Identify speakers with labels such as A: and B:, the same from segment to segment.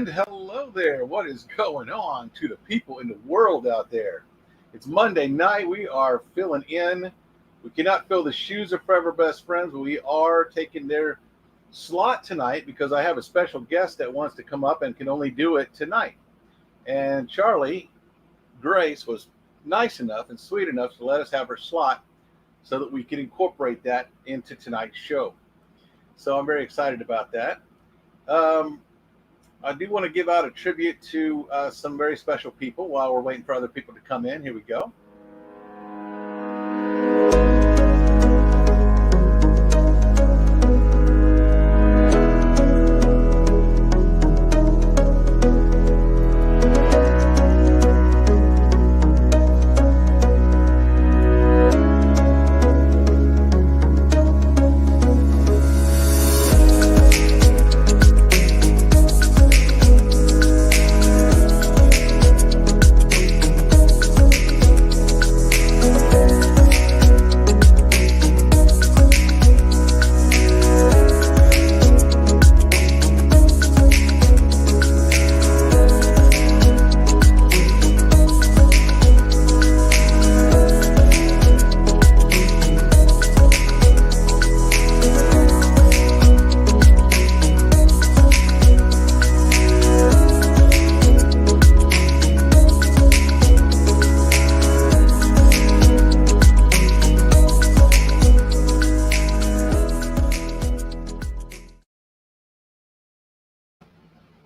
A: And hello there. What is going on to the people in the world out there? It's Monday night. We are filling in. We cannot fill the shoes of Furever Best Friends, but we are taking their slot tonight because I have a special guest that wants to come up and can only do it tonight. And Charlie Grace was nice enough and sweet enough to let us have her slot so that we can incorporate that into tonight's show. So I'm very excited about that. I do want to give out a tribute to some very special people while we're waiting for other people to come in. Here we go.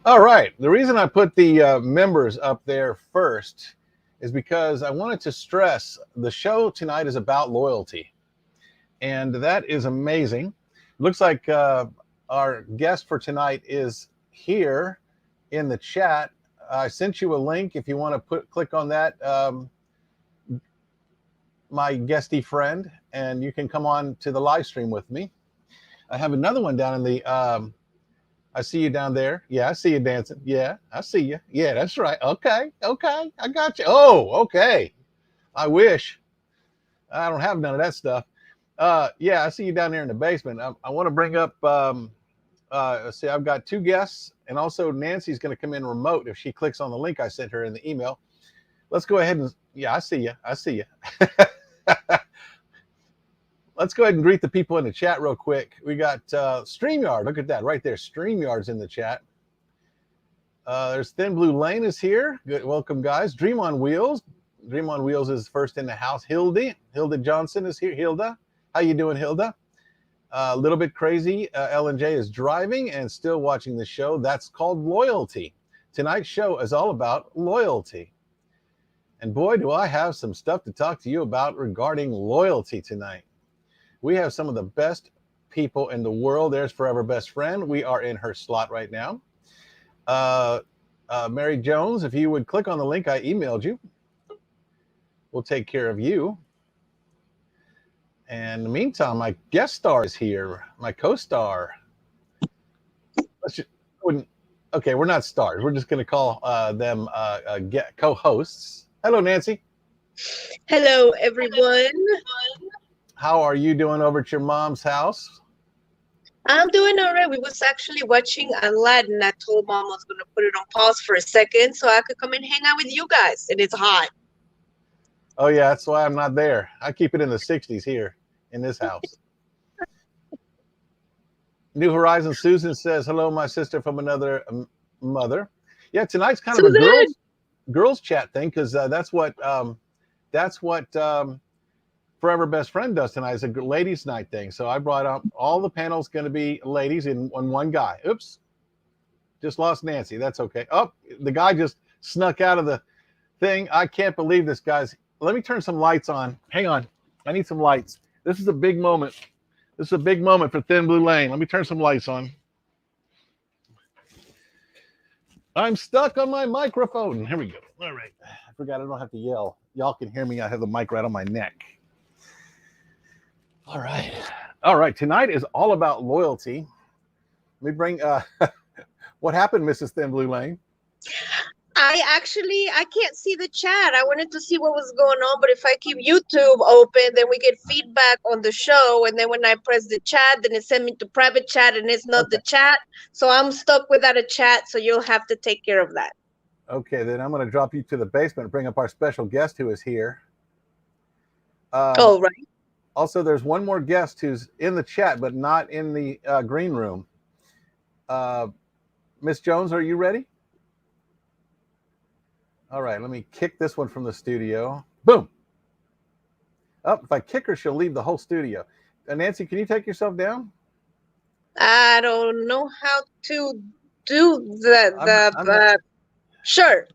A: All right. The reason I put the members up there first is because I wanted to stress the show tonight is about loyalty. And that is amazing. Looks like our guest for tonight is here in the chat. I sent you a link if you want to click on that, my guesty friend, and you can come on to the live stream with me. I have another one down in the I see you down there. Yeah, I see you dancing. Yeah, I see you. Yeah, that's right. Okay. I got you. Oh, okay. I wish. I don't have none of that stuff. Yeah, I see you down there in the basement. I want to bring up, let's see, I've got two guests, and also Nancy's going to come in remote if she clicks on the link I sent her in the email. Let's go ahead and, yeah, I see you. Let's go ahead and greet the people in the chat real quick. We got StreamYard. Look at that right there. StreamYard's in the chat. There's Thin Blue Lane is here. Good. Welcome, guys. Dream on Wheels. Dream on Wheels is first in the house. Hilda Johnson is here. Hilda. How you doing, Hilda? A little bit crazy. Ellen J is driving and still watching the show. That's called loyalty. Tonight's show is all about loyalty. And boy, do I have some stuff to talk to you about regarding loyalty tonight. We have some of the best people in the world. There's Furever Best Friend. We are in her slot right now. Mary Jones, if you would click on the link I emailed you, we'll take care of you. And in the meantime, my guest star is here, my co-star. Okay, we're not stars. We're just going to call them co-hosts. Hello, Nancy.
B: Hello, everyone.
A: How are you doing over at your mom's house?
B: I'm doing all right. We was actually watching Aladdin. I told Mom I was going to put it on pause for a second so I could come and hang out with you guys. And it's hot.
A: Oh, yeah, that's why I'm not there. I keep it in the 60s here in this house. New Horizon Susan says, hello, my sister from another mother. Yeah, tonight's kind of a girls chat thing because that's what Furever Best Friend does tonight. It's a ladies' night thing. So I brought up all the panels going to be ladies and one guy. Oops. Just lost Nancy. That's okay. Oh, the guy just snuck out of the thing. I can't believe this, guys. Let me turn some lights on. Hang on. I need some lights. This is a big moment. This is a big moment for Thin Blue Lane. Let me turn some lights on. I'm stuck on my microphone. Here we go. All right. I forgot I don't have to yell. Y'all can hear me. I have the mic right on my neck. All right. Tonight is all about loyalty. Let me bring what happened, Mrs. Thin Blue Lane?
B: I can't see the chat. I wanted to see what was going on, but if I keep YouTube open, then we get feedback on the show. And then when I press the chat, then it sends me to private chat and it's not the chat. So I'm stuck without a chat. So you'll have to take care of that.
A: Okay, then I'm going to drop you to the basement and bring up our special guest who is here.
B: Oh, right.
A: Also, there's one more guest who's in the chat, but not in the green room. Miss Jones, are you ready? All right, let me kick this one from the studio. Boom. Oh, if I kick her, she'll leave the whole studio. Nancy, can you take yourself down?
B: I don't know how to do that. Sure.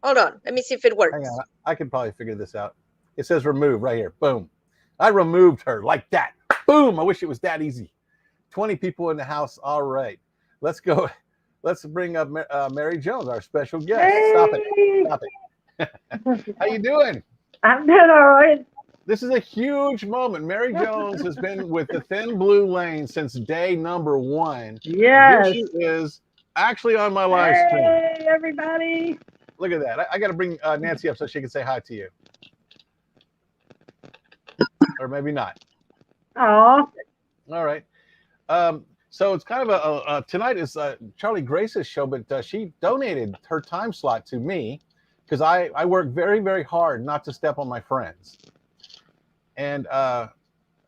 B: Hold on. Let me see if it works.
A: Hang on. I can probably figure this out. It says remove right here. Boom. I removed her like that. Boom. I wish it was that easy. 20 people in the house. All right. Let's go. Let's bring up Mary Jones, our special guest.
C: Hey.
A: Stop it. Stop it. How you doing?
C: I'm doing all right.
A: This is a huge moment. Mary Jones has been with the Thin Blue Lane since day number 1.
C: Yes.
A: Here she is actually on my live stream.
C: Hey, everybody.
A: Look at that. I got to bring Nancy up so she can say hi to you. Or maybe not.
C: Oh.
A: All right. So it's kind of tonight is Charlie Grace's show, but she donated her time slot to me because I work very, very hard not to step on my friends. And I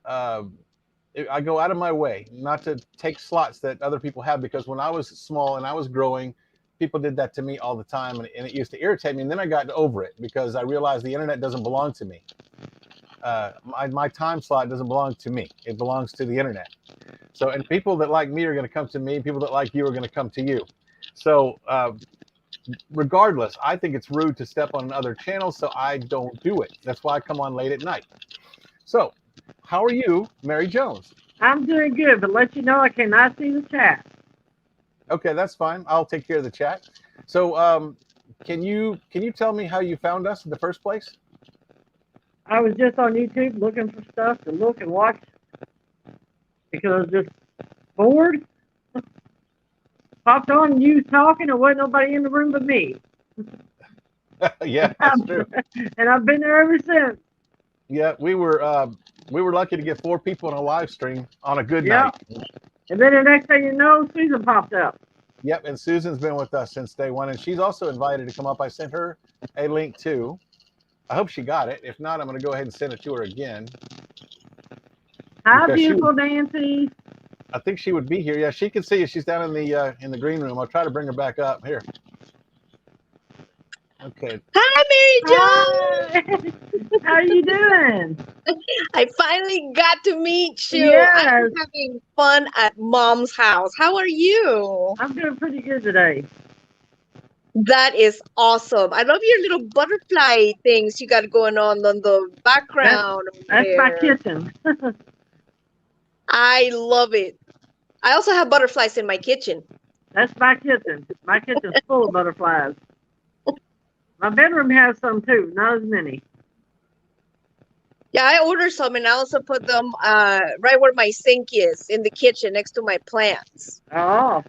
A: go out of my way not to take slots that other people have, because when I was small and I was growing, people did that to me all the time, and it used to irritate me. And then I got over it because I realized the internet doesn't belong to me. My time slot doesn't belong to me. It belongs to the internet. So, and people that like me are going to come to me. People that like you are going to come to you. So, regardless, I think it's rude to step on another channel, so I don't do it. That's why I come on late at night. So, how are you, Mary Jones?
C: I'm doing good, but let you know I cannot see the chat.
A: Okay, that's fine. I'll take care of the chat. So, can you tell me how you found us in the first place?
C: I was just on YouTube looking for stuff to look and watch because I was just bored. Popped on you talking, and wasn't nobody in the room but me.
A: Yeah, that's true.
C: And I've been there ever since.
A: Yeah, we were lucky to get 4 people on a live stream on a good night.
C: And then the next thing you know, Susan popped up.
A: Yep, and Susan's been with us since day 1, and she's also invited to come up. I sent her a link too. I hope she got it. If not, I'm going to go ahead and send it to her again.
C: Hi, beautiful Nancy.
A: I think she would be here. Yeah, she can see you. She's down in the green room. I'll try to bring her back up here. Okay.
B: Hi, Mary Jones.
C: How are you doing?
B: I finally got to meet you.
C: Yes.
B: I'm having fun at Mom's house. How are you?
C: I'm doing pretty good today.
B: That is awesome. I love your little butterfly things you got going on the background.
C: That's my kitchen.
B: I love it. I also have butterflies in my kitchen.
C: That's my kitchen. My kitchen's full of butterflies. My bedroom has some too, not as many.
B: Yeah, I ordered some, and I also put them right where my sink is in the kitchen next to my plants.
C: Oh.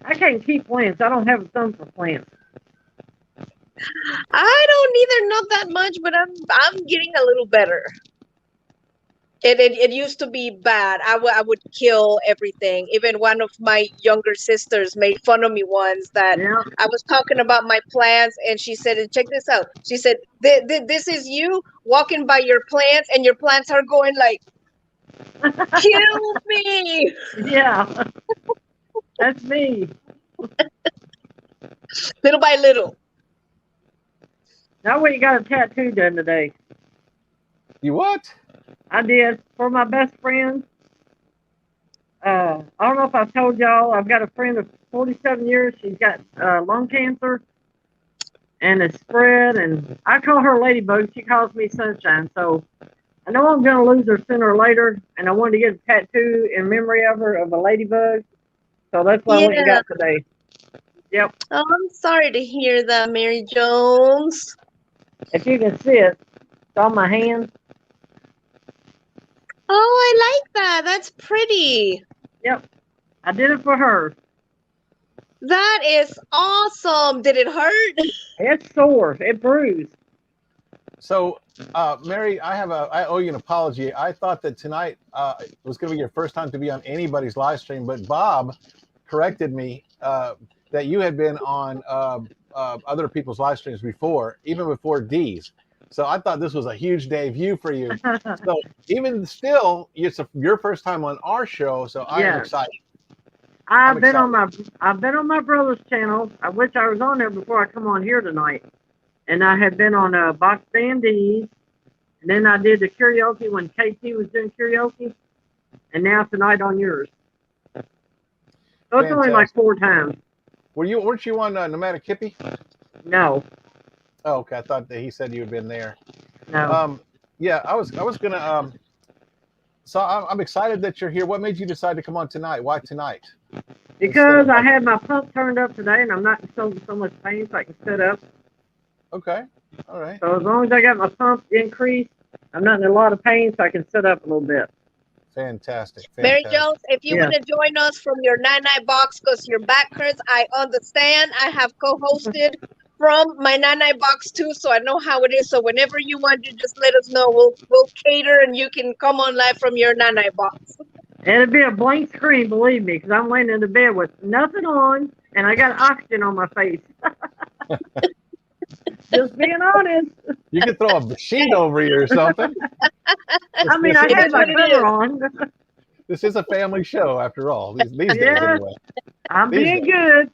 C: I can't keep plants. I don't have a thumb for plants.
B: I don't either, not that much, but I'm getting a little better. It used to be bad. I would kill everything. Even one of my younger sisters made fun of me once that I was talking about my plants, and she said, check this out. She said, this is you walking by your plants, and your plants are going like, kill me.
C: Yeah. That's me.
B: Little by little.
C: Now we got a tattoo done today.
A: You what?
C: I did for my best friend. I don't know if I've told y'all, I've got a friend of 47 years. She's got lung cancer, and it's spread, and I call her Ladybug. She calls me Sunshine. So I know I'm going to lose her sooner or later, and I wanted to get a tattoo in memory of her of a ladybug. So that's what I went and got today. Yep.
B: Oh, I'm sorry to hear that, Mary Jones.
C: If you can see it, it's on my hand.
B: Oh, I like that. That's pretty.
C: Yep. I did it for her.
B: That is awesome. Did it hurt?
C: It's sore. It bruised.
A: So, Mary, I owe you an apology. I thought that tonight was going to be your first time to be on anybody's live stream, but Bob corrected me that you had been on other people's live streams before, even before Dee's. So I thought this was a huge debut for you. So even still, it's your first time on our show, so I am excited.
C: I've been on my brother's channel. I wish I was on there before I come on here tonight. And I had been on Box Dandies, and then I did the karaoke when KT was doing karaoke, and now tonight on yours. So it's only like 4 times.
A: Weren't you on Nomadic Hippie?
C: No.
A: Oh, okay. I thought that he said you had been there.
C: No.
A: Yeah, I was gonna. So I'm excited that you're here. What made you decide to come on tonight? Why tonight?
C: Because I had my pump turned up today, and I'm not in so much pain, so I can sit up.
A: Okay. All right.
C: So as long as I got my pump increased, I'm not in a lot of pain, so I can sit up a little bit.
A: Fantastic.
B: Mary Jones, if you want to join us from your 99 box because your back hurts, I understand. I have co-hosted from my 99 box too, so I know how it is. So whenever you want, you just let us know. We'll cater, and you can come on live from your 99 box.
C: And it'll be a blank screen, believe me, because I'm laying in the bed with nothing on, and I got oxygen on my face. Just being honest.
A: You could throw a sheet over you or something.
C: I mean, I had my cover on.
A: This is a family show, after all. These days, anyway.
C: I'm being good.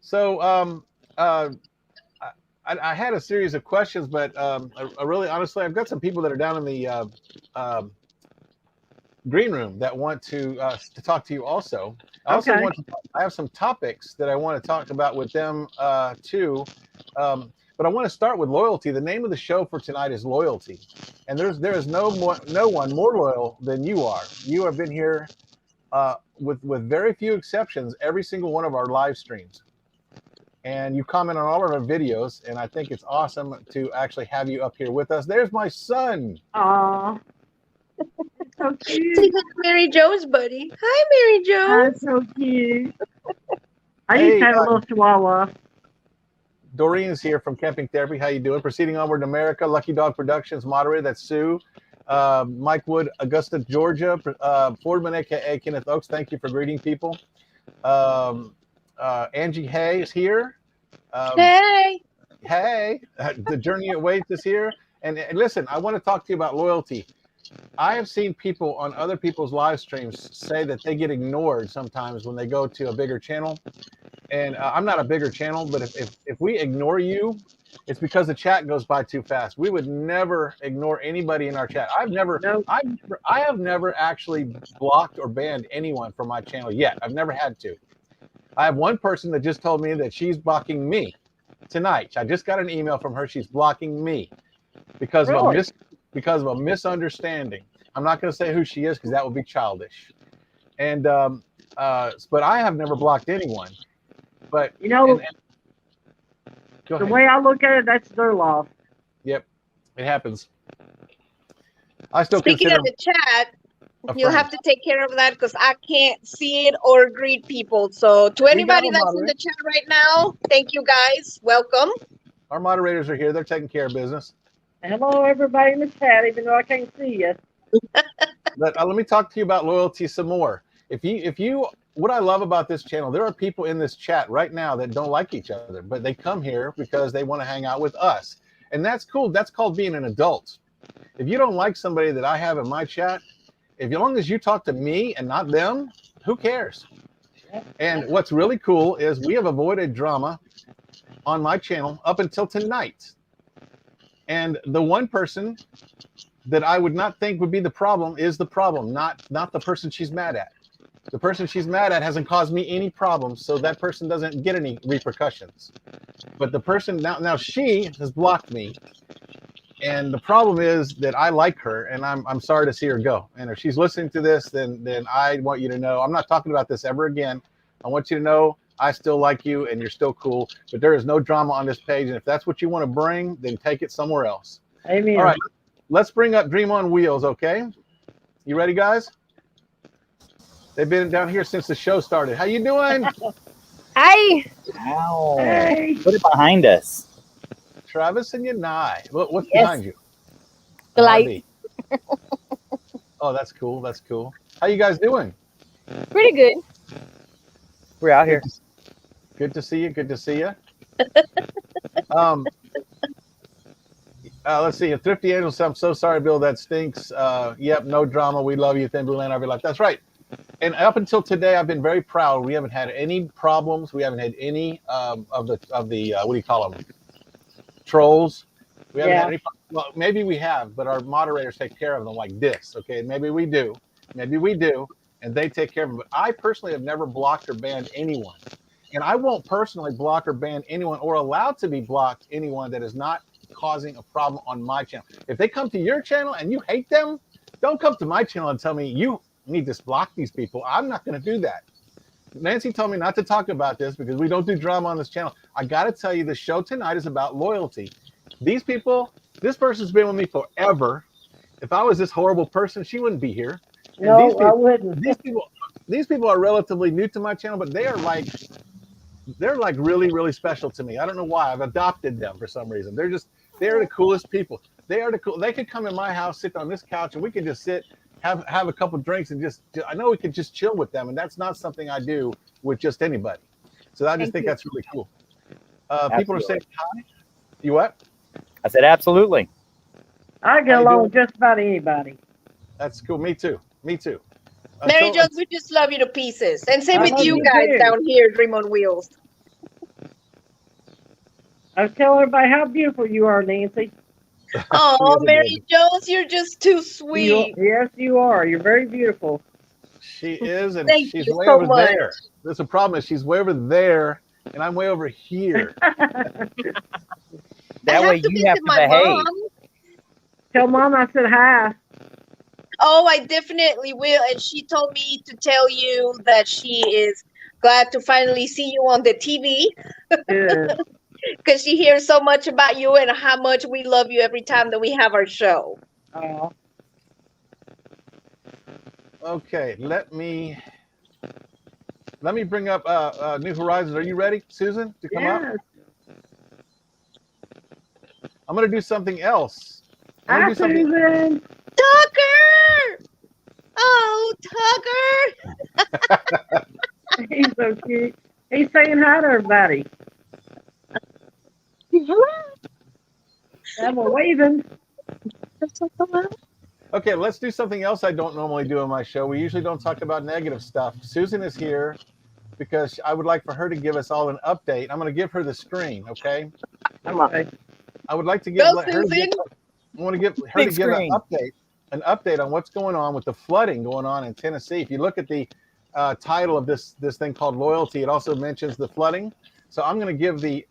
A: So, I had a series of questions, but I really, honestly, I've got some people that are down in the green room that want to talk to you also. I also I have some topics that I want to talk about with them too. But I want to start with loyalty. The name of the show for tonight is Loyalty, and there is no one more loyal than you are. You have been here with very few exceptions every single one of our live streams, and you comment on all of our videos. And I think it's awesome to actually have you up here with us. There's my son.
C: Aww. So cute.
B: Mary Jones, buddy. Hi, Mary Jones.
C: That's so cute. I used to have a little chihuahua.
A: Doreen's here from Camping Therapy. How you doing? Proceeding onward to America. Lucky Dog Productions moderator. That's Sue. Mike Wood, Augusta, Georgia. Fordman, a.k.a. Kenneth Oaks. Thank you for greeting people. Angie Hay is here.
B: Hey.
A: The Journey Awaits is here. And listen, I want to talk to you about loyalty. I have seen people on other people's live streams say that they get ignored sometimes when they go to a bigger channel. And I'm not a bigger channel, but if we ignore you, it's because the chat goes by too fast. We would never ignore anybody in our chat. I have never actually blocked or banned anyone from my channel yet. I've never had to. I have one person that just told me that she's blocking me tonight. I just got an email from her. She's blocking me because of a misunderstanding. I'm not going to say who she is because that would be childish. And but I have never blocked anyone. But
C: you know, the way I look at it, that's their loss.
A: Yep, it happens. I still
B: Speaking of the chat, you'll have to take care of that because I can't see it or greet people. So to anybody that's in the chat right now, thank you guys. Welcome.
A: Our moderators are here. They're taking care of business.
C: Hello, everybody in the chat, even though I can't see you.
A: But let me talk to you about loyalty some more. What I love about this channel, there are people in this chat right now that don't like each other, but they come here because they want to hang out with us. And that's cool. That's called being an adult. If you don't like somebody that I have in my chat, as long as you talk to me and not them, who cares? And what's really cool is we have avoided drama on my channel up until tonight. And the one person that I would not think would be the problem is the problem, not the person she's mad at. The person she's mad at hasn't caused me any problems, so that person doesn't get any repercussions. But the person now she has blocked me, and the problem is that I like her, and I'm sorry to see her go. And if she's listening to this, then I want you to know I'm not talking about this ever again. I want you to know I still like you, and you're still cool. But there is no drama on this page, and if that's what you want to bring, then take it somewhere else.
C: Amen.
A: All right, let's bring up Dream on Wheels. Okay, you ready, guys? They've been down here since the show started. How you doing?
D: Hi.
E: Ow.
C: Hey.
E: Put it behind us.
A: Travis and Yanai. What's
D: Yes.
A: behind you?
D: The
A: An
D: light.
A: RV. Oh, that's cool. That's cool. How you guys doing?
D: Pretty good.
E: We're out here.
A: Good to see you. Good to see you. Um, let's see. Thrifty Angel said, I'm so sorry, Bill. That stinks. Yep, no drama. We love you. Thin Blue Land, RV Life. That's right. And up until today, I've been very proud. We haven't had any problems. We haven't had any of the what do you call them? Trolls. We haven't had any. Well, maybe we have, but our moderators take care of them like this. Okay, maybe we do. Maybe we do, and they take care of them. But I personally have never blocked or banned anyone, and I won't personally block or ban anyone or allow to be blocked anyone that is not causing a problem on my channel. If they come to your channel and you hate them, don't come to my channel and tell me you need to block these people. I'm not going to do that. Nancy told me not to talk about this because we don't do drama on this channel. I got to tell you, the show tonight is about loyalty. These people, this person's been with me forever. If I was this horrible person, she wouldn't be here. And
C: No, I wouldn't.
A: These people are relatively new to my channel, but they're like really, really special to me. I don't know why. I've adopted them for some reason. They're the coolest people. They could come in my house, sit on this couch, and we could just sit, have a couple drinks, and I know we could just chill with them, and that's not something I do with just anybody. So I just think that's really cool. People are saying hi. You what?
E: I said absolutely.
C: I get along with just about anybody.
A: That's cool. Me too. Me too.
B: Mary Jones, we just love you to pieces. And same with you
C: you
B: guys
C: too.
B: down here, Dream on Wheels.
C: I was telling everybody how beautiful you are, Nancy.
B: Oh, Mary Jones, you're just too sweet.
C: Yes, you are. You're very beautiful.
A: She is, and
B: Thank
A: she's
B: you
A: way
B: so
A: over
B: much.
A: there. There's a problem is she's way over there, and I'm way over here.
E: That way you have to behave.
B: Mom.
C: Tell Mom I said hi.
B: Oh, I definitely will. And she told me to tell you that she is glad to finally see you on the TV.
C: Good.
B: Because she hears so much about you and how much we love you every time that we have our show.
C: Oh.
A: Okay, let me bring up New Horizons. Are you ready, Susan, to come up? I'm going to do something else.
C: Hi, Susan.
B: Tucker! Oh, Tucker!
C: He's so cute. He's saying hi to everybody. And we're waving.
A: Okay, let's do something else I don't normally do on my show. We usually don't talk about negative stuff. Susan is here because I would like for her to give us all an update. I'm going to give her the screen, okay?
C: Okay.
A: I would like to give
B: Go,
A: her to give an update on what's going on with the flooding going on in Tennessee. If you look at the title of this thing called Loyalty, it also mentions the flooding. So I'm going to give the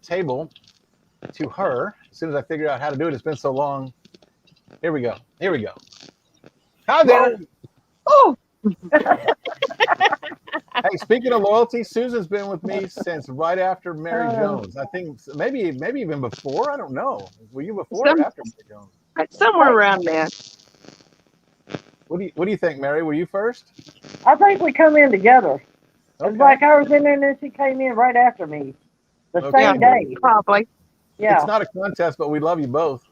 A: table to her as soon as I figure out how to do it. It's been so long. Here we go. Here we go. Hi there.
C: Oh.
A: Hey, speaking of loyalty, Susan's been with me since right after Mary Jones. I think maybe even before. I don't know. Were you before or after Mary Jones?
F: Somewhere around there.
A: What do you think, Mary? Were you first?
C: I think we come in together.
A: Okay.
C: It's like I was in there and then she came in right after me. The same day.
F: Probably.
C: Yeah.
A: It's not a contest, but we love you both.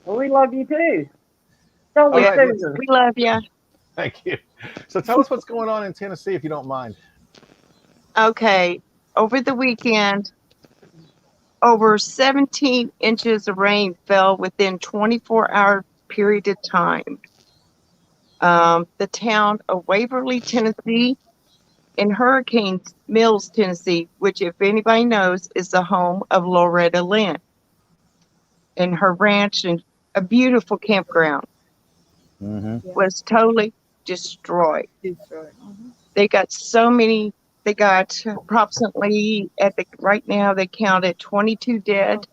C: Well, we love you too. Don't we,
A: All right,
C: Susan?
F: We love you.
A: Thank you. So tell us what's going on in Tennessee, if you don't mind.
F: Okay. Over the weekend, over 17 inches of rain fell within 24-hour period of time. The town of Waverly, Tennessee, and Hurricane Mills, Tennessee, which, if anybody knows, is the home of Loretta Lynn and her ranch and a beautiful campground, was totally destroyed. They got approximately right now they counted 22 dead.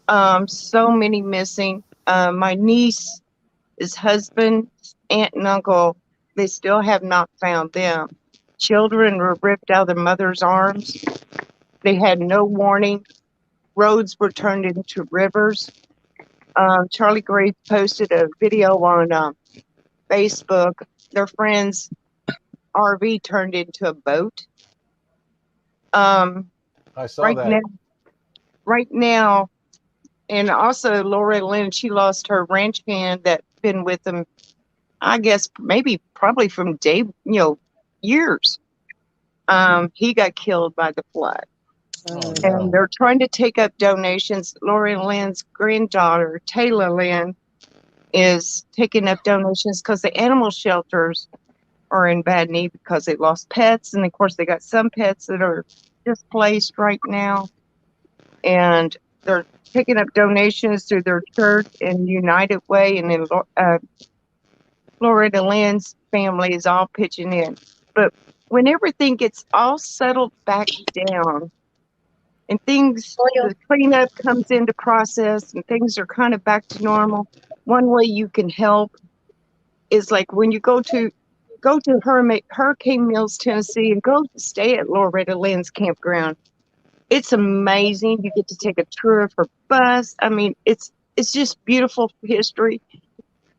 F: So many missing. My niece, his husband, aunt and uncle, they still have not found them. Children were ripped out of their mother's arms. They had no warning. Roads were turned into rivers. Charlie Grace posted a video on Facebook. Their friend's RV turned into a boat.
A: I saw
F: right
A: that.
F: now, right now, and also Loretta Lynn, she lost her ranch hand that been with them, I guess maybe probably from day, years. He got killed by the flood.
A: Oh,
F: And
A: no.
F: they're trying to take up donations. Loretta Lynn's granddaughter, Taylor Lynn, is taking up donations because the animal shelters are in bad need because they lost pets. And of course, they got some pets that are displaced right now. And they're picking up donations through their church and United Way. And then Loretta Lynn's family is all pitching in. But when everything gets all settled back down, and the cleanup comes into process and things are kind of back to normal, one way you can help is like when you go to Hurricane Mills, Tennessee, and go stay at Loretta Lynn's campground. It's amazing. You get to take a tour of her bus. I mean, it's just beautiful history.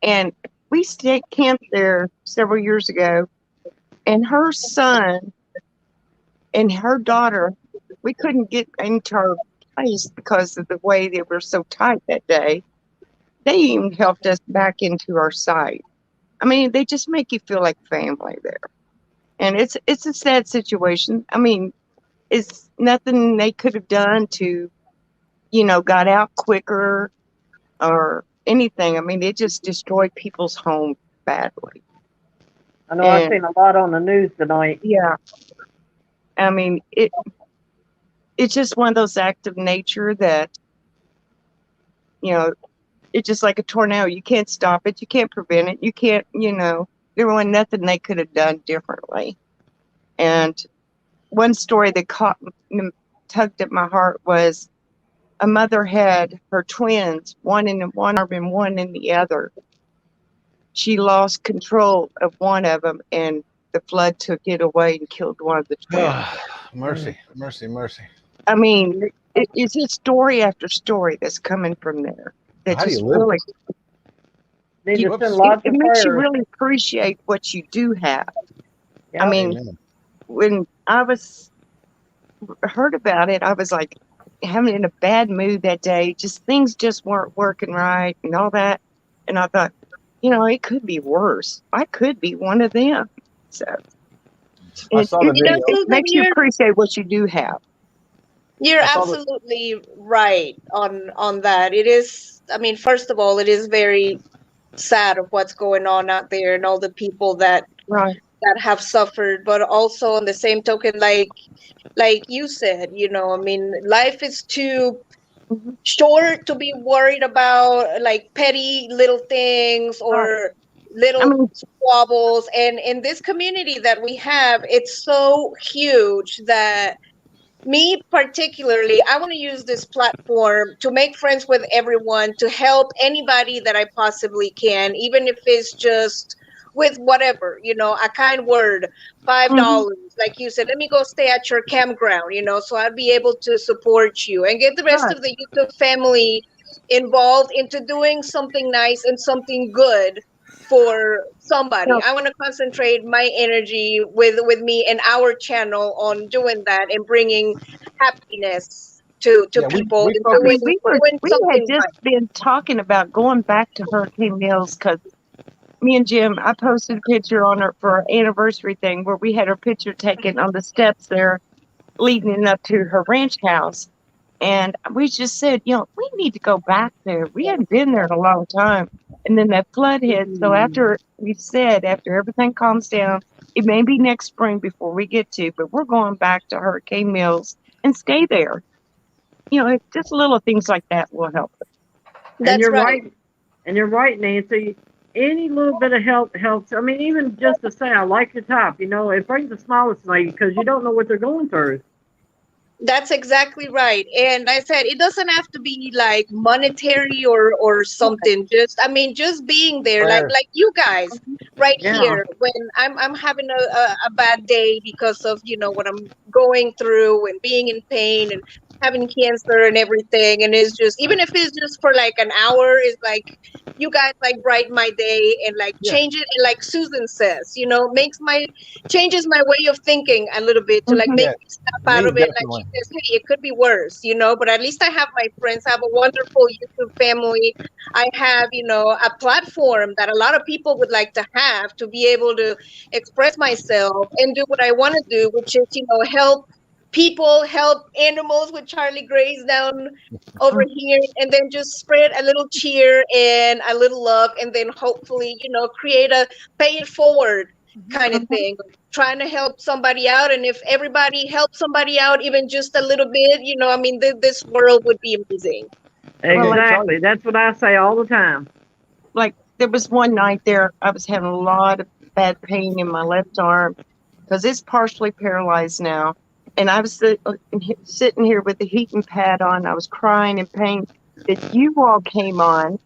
F: And we camped there several years ago, and her son and her daughter, we couldn't get into our place because of the way they were so tight that day. They even helped us back into our site. I mean, they just make you feel like family there. And it's a sad situation. I mean, it's nothing they could have done to, got out quicker or anything. I mean, it just destroyed people's homes badly.
C: I know I've seen a lot on the news tonight.
F: Yeah. I mean, it's just one of those acts of nature that, it's just like a tornado. You can't stop it. You can't prevent it. You can't, there was nothing they could have done differently. And one story that tugged at my heart was a mother had her twins, one in one arm and one in the other. She lost control of one of them, and the flood took it away and killed one of the twins.
A: Mercy, mercy, mercy.
F: I mean, it's just story after story that's coming from there. That
A: How do
F: just
A: you live?
F: really,
C: Need to
A: Whoops.
C: send lots
F: it
C: of
F: makes you
C: prayers.
F: really appreciate what you do have.
C: Yeah.
F: I mean,
A: Amen.
F: when I heard about it, I was like having in a bad mood that day. Just things just weren't working right and all that. And I thought, it could be worse. I could be one of them. So
A: I saw the video.
F: it makes you appreciate what you do have.
B: You're
A: I saw
B: absolutely right on that. It is, I mean, first of all, it is very sad of what's going on out there and all the people that
F: Right.
B: have suffered, but also on the same token, like you said, I mean, life is too
F: Mhm.
B: short to be worried about like petty little things or little squabbles. And in this community that we have, it's so huge that me particularly, I want to use this platform to make friends with everyone, to help anybody that I possibly can, even if it's just with whatever, a kind word, $5, like you said, let me go stay at your campground, so I'd be able to support you and get the rest of the YouTube family involved into doing something nice and something good for somebody. I want to concentrate my energy with me and our channel on doing that and bringing happiness to people and doing
F: we
B: something
F: had just been talking about going back to Hurricane Mills because me and Jim, I posted a picture on for our anniversary thing where we had her picture taken on the steps there leading up to her ranch house. And we just said, we need to go back there. We hadn't been there in a long time. And then that flood hit. So after everything calms down, it may be next spring before we get to, but we're going back to Hurricane Mills and stay there. Just little things like that will help us.
C: And you're right. And you're right, Nancy. Any little bit of help helps. I mean, even just to say, I like your top, it brings a smile to somebody because you don't know what they're going through.
B: That's exactly right. And I said, it doesn't have to be like monetary or something. Just being there, like you guys right here, when I'm having a bad day because of, what I'm going through and being in pain, and having cancer and everything, and it's just, even if it's just for like an hour, it's like you guys like brighten my day and like change it, and like Susan says, changes my way of thinking a little bit to like make me snap out of it. Like she says, hey, it could be worse, but at least I have my friends. I have a wonderful YouTube family. I have, a platform that a lot of people would like to have, to be able to express myself and do what I want to do, which is, help people, help animals with Charlie Grace down over here, and then just spread a little cheer and a little love, and then hopefully, create a pay it forward kind of thing, trying to help somebody out. And if everybody helps somebody out even just a little bit, this world would be amazing.
C: Exactly. That's what I say all the time.
F: Like, there was one night there, I was having a lot of bad pain in my left arm because it's partially paralyzed now. And I was sitting here with the heating pad on. I was crying in pain. That you all came on,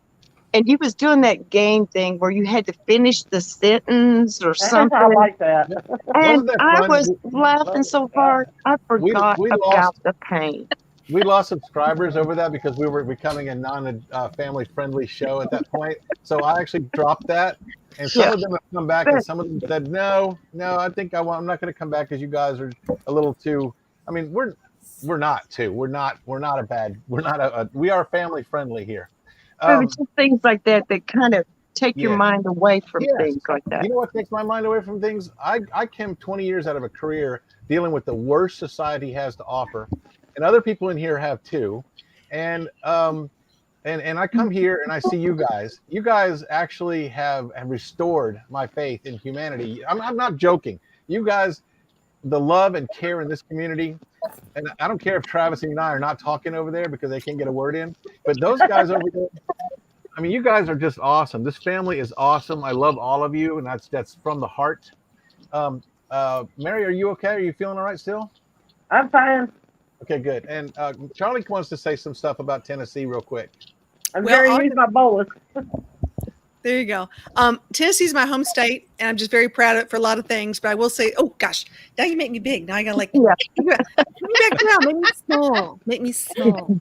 F: and you was doing that game thing where you had to finish the sentence or something.
C: I like that.
F: And I was laughing so hard, I forgot about the pain.
A: We lost subscribers over that because we were becoming a non-family friendly show at that point. So I actually dropped that, and some of them have come back, and some of them said, no, I think I'm not going to come back because you guys are a little too. I mean, we're not too. We are family friendly here.
F: It's just things like that kind of take your mind away from things like that.
A: You know what takes my mind away from things? I came 20 years out of a career dealing with the worst society has to offer. And other people in here have too, and I come here and I see you guys. You guys actually have restored my faith in humanity. I'm not joking. You guys, the love and care in this community, and I don't care if Travis and I are not talking over there because they can't get a word in, but those guys over there, I mean, you guys are just awesome. This family is awesome. I love all of you, and that's from the heart. Mary, are you okay? Are you feeling all right still?
C: I'm fine.
A: Okay, good. And Charlie wants to say some stuff about Tennessee real quick.
C: I'm going to use my bolus.
D: There you go. Tennessee's my home state, and I'm just very proud of it for a lot of things. But I will say, oh gosh, now you make me big. Now I gotta put me back down. Make me small.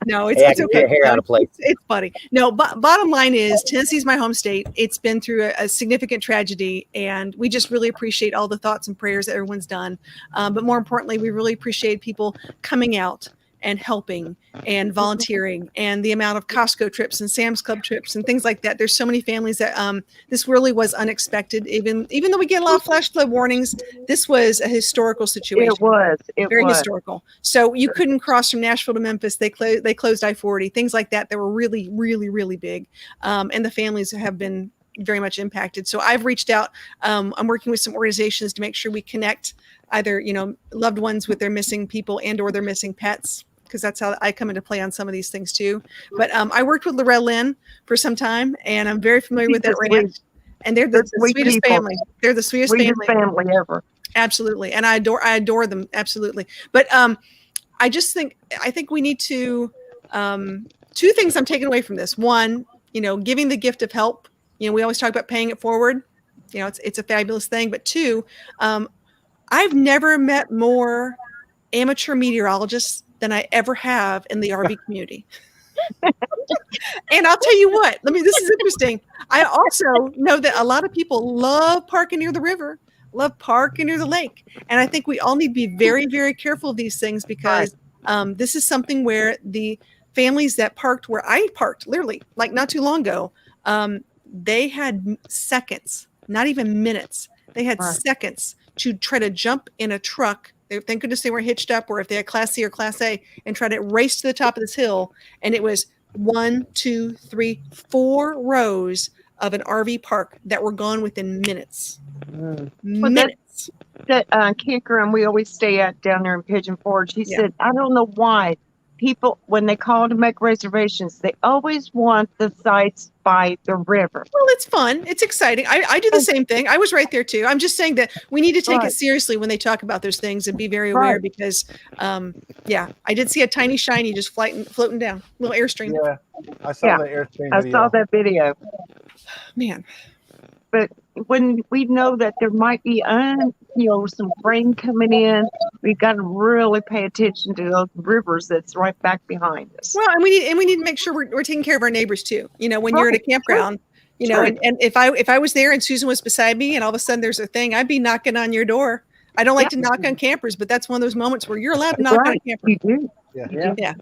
D: No, it's okay.
E: Your hair out of place.
D: It's funny. No, but bottom line is Tennessee's my home state. It's been through a significant tragedy, and we just really appreciate all the thoughts and prayers that everyone's done. But more importantly, we really appreciate people coming out and helping and volunteering, and the amount of Costco trips and Sam's Club trips and things like that. There's so many families that this really was unexpected. Even though we get a lot of flash flood warnings, this was a historical situation.
F: It was very
D: historical. So you couldn't cross from Nashville to Memphis. They closed I-40, things like that. That were really, really, really big. And the families have been very much impacted. So I've reached out. I'm working with some organizations to make sure we connect either, loved ones with their missing people and or their missing pets, because that's how I come into play on some of these things too. But I worked with Loretta Lynn for some time, and I'm very familiar with that ranch. And they're the sweetest family. They're the sweetest family
F: ever.
D: Absolutely. And I adore them. Absolutely. But I think we need to, two things I'm taking away from this. One, giving the gift of help. We always talk about paying it forward. It's a fabulous thing. But two, I've never met more amateur meteorologists than I ever have in the RV community. And I'll tell you what, this is interesting. I also know that a lot of people love parking near the river, love parking near the lake. And I think we all need to be very, very careful of these things, because this is something where the families that parked where I parked, literally, like not too long ago, they had seconds, not even minutes. They had seconds to try to jump in a truck. Thank goodness they weren't hitched up, or if they had Class C or Class A, and try to race to the top of this hill. And it was 1, 2, 3, 4 rows of an RV park that were gone within minutes. Minutes.
F: That kicker, and we always stay at down there in Pigeon Forge. He said, I don't know why people, when they call to make reservations, they always want the sites by the river.
D: Well, it's fun. It's exciting. I do the same thing. I was right there too. I'm just saying that we need to take it seriously when they talk about those things and be very aware, because, I did see a tiny shiny just floating down, little Airstream.
A: Yeah, I saw the Airstream video.
F: I saw that video.
D: Man.
F: But when we know that there might be some rain coming in, we got to really pay attention to those rivers that's right back behind us.
D: Well, and we need to make sure we're taking care of our neighbors too. You know, when you're at a campground, you know, and if I was there and Susan was beside me and all of a sudden there's a thing, I'd be knocking on your door. I don't like to knock on campers, but that's one of those moments where you're allowed to knock on a camper.
F: You do.
D: Yeah.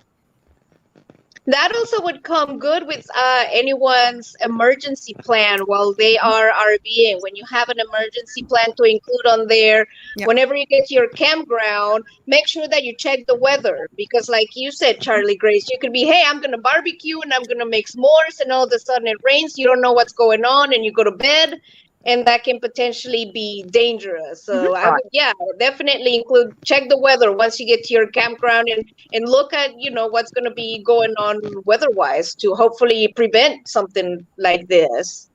B: That also would come good with anyone's emergency plan while they are RVing. When you have an emergency plan to include on there, whenever you get to your campground, make sure that you check the weather. Because like you said, Charlie Grace, you could be, hey, I'm going to barbecue and I'm going to make s'mores, and all of a sudden it rains. You don't know what's going on and you go to bed. And that can potentially be dangerous. So I would, definitely check the weather once you get to your campground and look at, what's going to be going on weather-wise to hopefully prevent something like this.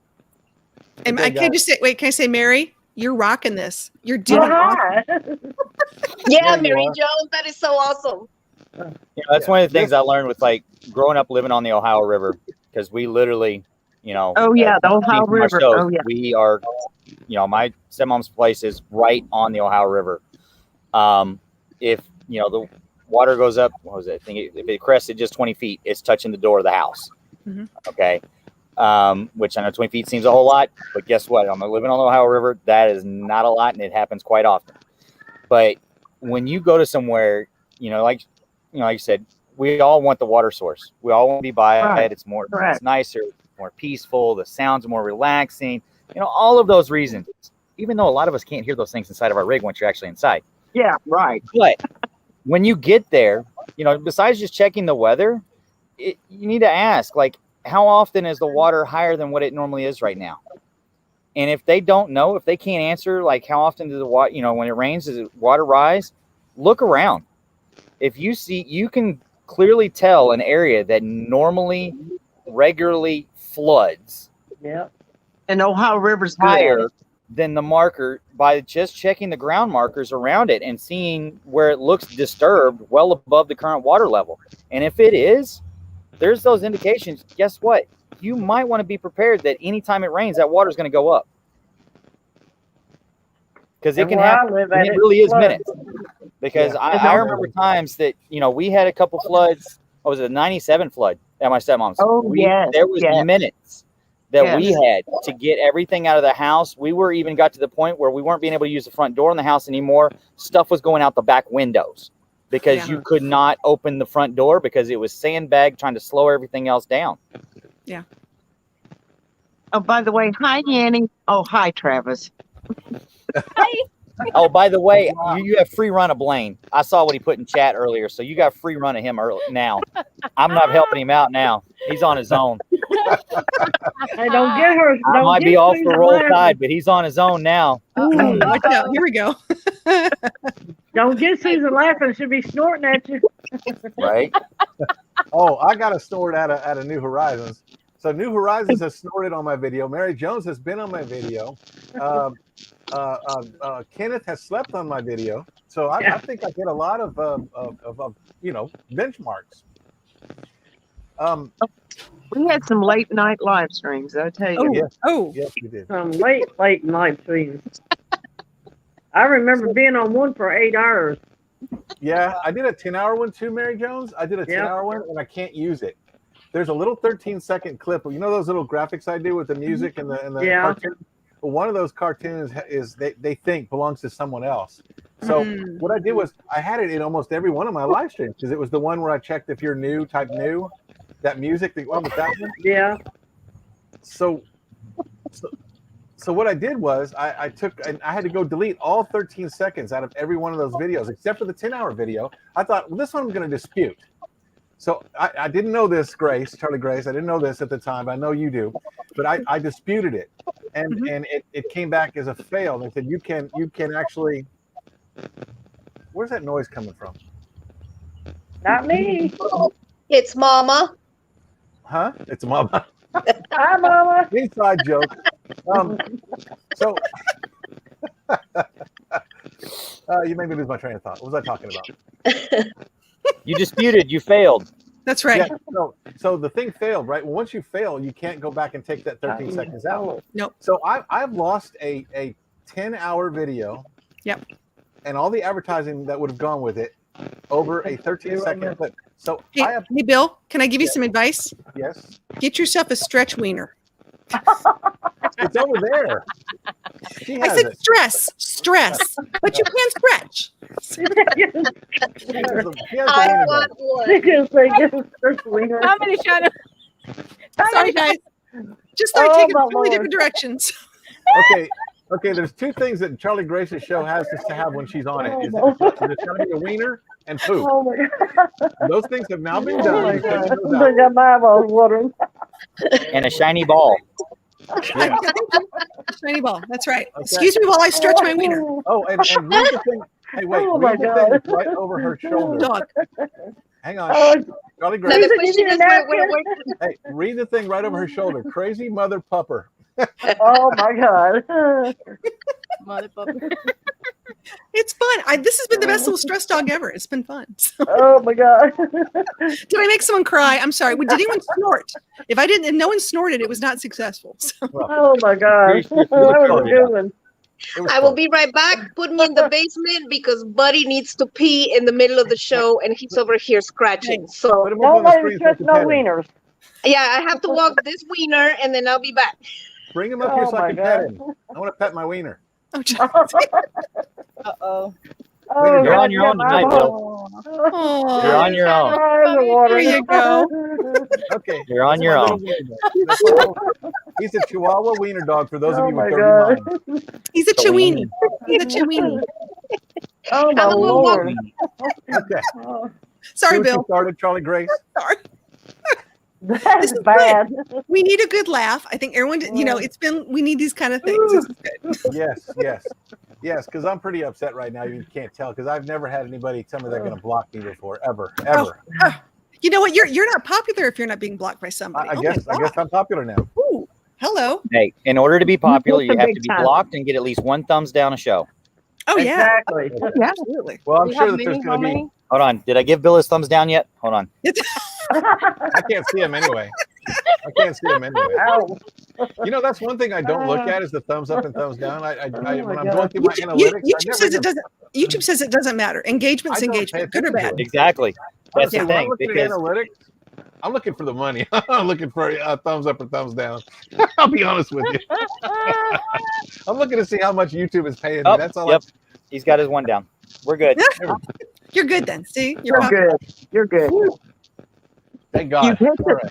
D: And can I say, Mary, you're rocking this. You're doing awesome.
B: Yeah, Mary Jones, that is so awesome.
E: That's one of the things I learned with like growing up living on the Ohio River, because we literally, the
F: Ohio River.
E: Shows, we are, my stepmom's place is right on the Ohio River. If the water goes up, what was it? I think if it crested just 20 feet, it's touching the door of the house. Mm-hmm. Okay. Which I know 20 feet seems a whole lot, but guess what? I'm living on the Ohio River. That is not a lot, and it happens quite often. But when you go to somewhere, like you said, we all want the water source. We all want to be by it. It's more, it's nicer, more peaceful. The sounds are more relaxing. All of those reasons. Even though a lot of us can't hear those things inside of our rig once you're actually inside.
F: Yeah, right.
E: But when you get there, besides just checking the weather, you need to ask, like, how often is the water higher than what it normally is right now? And if they don't know, if they can't answer, like, how often does the water, when it rains, does the water rise? Look around. If you see, you can clearly tell an area that normally regularly floods.
F: Yeah. And Ohio River's
E: higher than the marker by just checking the ground markers around it and seeing where it looks disturbed well above the current water level. And if it is, there's those indications. Guess what? You might want to be prepared that anytime it rains, that water is going to go up. Because it can happen. It really is minutes. Because I remember times that, we had a couple floods. What was it, a 97 flood at my stepmom's? There was minutes that we had to get everything out of the house. We even got to the point where we weren't being able to use the front door in the house anymore. Stuff was going out the back windows because you could not open the front door because it was sandbagged trying to slow everything else down.
D: Yeah.
F: Oh, by the way, hi, Annie. Oh, hi, Travis.
B: Hi.
E: Oh, by the way, you have free run of Blaine. I saw what he put in chat earlier, so you got free run of him now. I'm not helping him out now. He's on his own.
C: Hey, don't get her.
E: I might be off the roll tide, but he's on his own now.
D: Watch out. Here we go.
C: Don't get Susan laughing. She'll be snorting at you.
E: Right?
A: Oh, I got a snort out of New Horizons. So New Horizons has snorted on my video. Mary Jones has been on my video. Kenneth has slept on my video. So I think I get a lot of benchmarks.
F: We had some late night live streams, I tell you.
A: Yes, we did.
C: Some late live streams. I remember being on one for 8 hours.
A: Yeah, I did a 10-hour one too, Mary Jones. I did a 10-hour one, and I can't use it. There's a little 13-second clip. You know those little graphics I do with the music and the cartoon? Well, one of those cartoons is they think belongs to someone else. So what I did was I had it in almost every one of my live streams because it was the one where I checked if you're new, type new. That music, the one with that one.
C: Yeah.
A: So what I did was I took and I had to go delete all 13 seconds out of every one of those videos except for the 10-hour video. I thought, well, this one I'm going to dispute. So I didn't know this, Charlie Grace. I didn't know this at the time. I know you do, but I disputed it, and it came back as a fail. They said you can actually. Where's that noise coming from?
C: Not me.
B: It's Mama.
A: Huh? It's Mama.
C: Hi, Mama.
A: Inside joke. So you made me lose my train of thought. What was I talking about?
E: You disputed. You failed.
D: That's right.
A: Yeah, so the thing failed, right? Well, once you fail, you can't go back and take that 13 seconds out.
D: Nope.
A: So I've lost a 10-hour video.
D: Yep.
A: And all the advertising that would have gone with it over a 13-second clip. So
D: Hey,
A: I have,
D: hey, Bill, can I give you some advice?
A: yes,
D: Get yourself a stretch wiener.
A: it's over there. She
D: I
A: has
D: said
A: it.
D: stress, but you can stretch.
A: She has the
B: I
A: wiener
B: want
A: dog.
B: one.
C: How
G: many China?
D: Sorry, guys. Just started
C: Oh,
D: taking
C: my
D: totally
C: Lord.
D: different directions.
A: Okay, there's two things that Charlie Grace's show has to have when she's on it. It's got to be a wiener and poop.
C: Oh my God.
A: Those things have now been
C: Oh
A: done.
C: my
A: We've taken
C: God.
A: those out.
C: I got my eyeballs watering.
E: And a shiny ball.
A: Yeah.
D: Shiny ball. That's right.
A: Okay.
D: Excuse me while I stretch my wiener.
A: Oh, and read the thing. Hey, wait,
C: Oh, my
A: read the
C: God.
A: thing that's right over her shoulder.
D: Dog.
A: Hang on.
C: Oh,
A: Charlie
B: Now
A: Grace.
B: the question is, wait.
A: Hey, read the thing right over her shoulder. Crazy mother pupper.
C: oh my God.
G: Motherfucker.
D: It's fun. This has been the best little stress dog ever. It's been fun. So,
C: Oh my God.
D: did I make someone cry? I'm sorry. Did anyone snort? If no one snorted, it was not successful. So,
C: Oh my God. That was a good one.
B: I will be right back. Put me in the basement because Buddy needs to pee in the middle of the show and he's over here scratching. So
A: Put him up on
C: Don't
A: the
C: let him
A: screen so
C: stretch
A: I can
C: no
A: pet him.
C: wieners.
B: yeah, I have to walk this wiener and then I'll be back.
A: Bring him up here
C: Oh
A: so I
C: my
A: can pet
C: God.
A: him. I want to pet my wiener.
D: oh,
G: Uh-oh.
C: Oh,
A: You're
C: God,
E: on your own
C: yeah,
E: tonight,
C: my
E: Bill.
C: eyeballs.
E: You're on your own.
C: Eyes are watering.
D: There you go.
A: Okay.
E: You're on
A: That's
E: your
A: my
E: own.
A: little wiener dog. That's my little- He's a Chihuahua wiener dog for those of
C: Oh
A: you
C: my
A: with
C: God.
A: 30 minds.
D: he's a chewini. He's a chewini.
C: Oh my
B: I'm a little
C: Lord.
A: Okay.
C: Oh,
D: Sorry,
A: See what you
D: Bill.
A: started, Charlie Grace?
D: Sorry.
C: that's
D: is
C: bad.
D: We need a good laugh. I think everyone, we need these kind of things. This is good.
A: Yes, because I'm pretty upset right now. You can't tell because I've never had anybody tell me they're going to block me before, ever.
D: You know what? You're not popular if you're not being blocked by somebody.
A: I guess I'm popular now.
D: Ooh, hello.
E: Hey, in order to be popular, you have
F: big
E: to be
F: time.
E: blocked and get at least one thumbs down a show.
D: Oh yeah,
C: Exactly.
F: Yeah.
D: absolutely.
A: Well, I'm
G: We
A: sure
G: have
A: that there's
G: many,
A: going to
G: how
A: be.
G: many?
E: Hold on. Did I give Bill his thumbs down yet? Hold on.
A: I can't see him anyway.
C: Ow.
A: You know, that's one thing I don't look at is the thumbs up and thumbs down.
C: Oh
A: When I'm
C: God.
A: going through my analytics,
D: YouTube says it doesn't matter. Engagement's
A: I don't pay
D: engagement, good or
A: attention to
D: bad.
A: it.
E: Exactly. That's
A: Honestly,
E: the
A: when I'm
E: thing.
A: looking at
E: Because
A: analytics, I'm looking for the money. I'm looking for a thumbs up or thumbs down. I'll be honest with you. I'm looking to see how much YouTube is paying me. That's all.
E: Yep. He's got his one down. We're good.
D: You're good then. See,
F: You're good. You're good.
A: Thank God.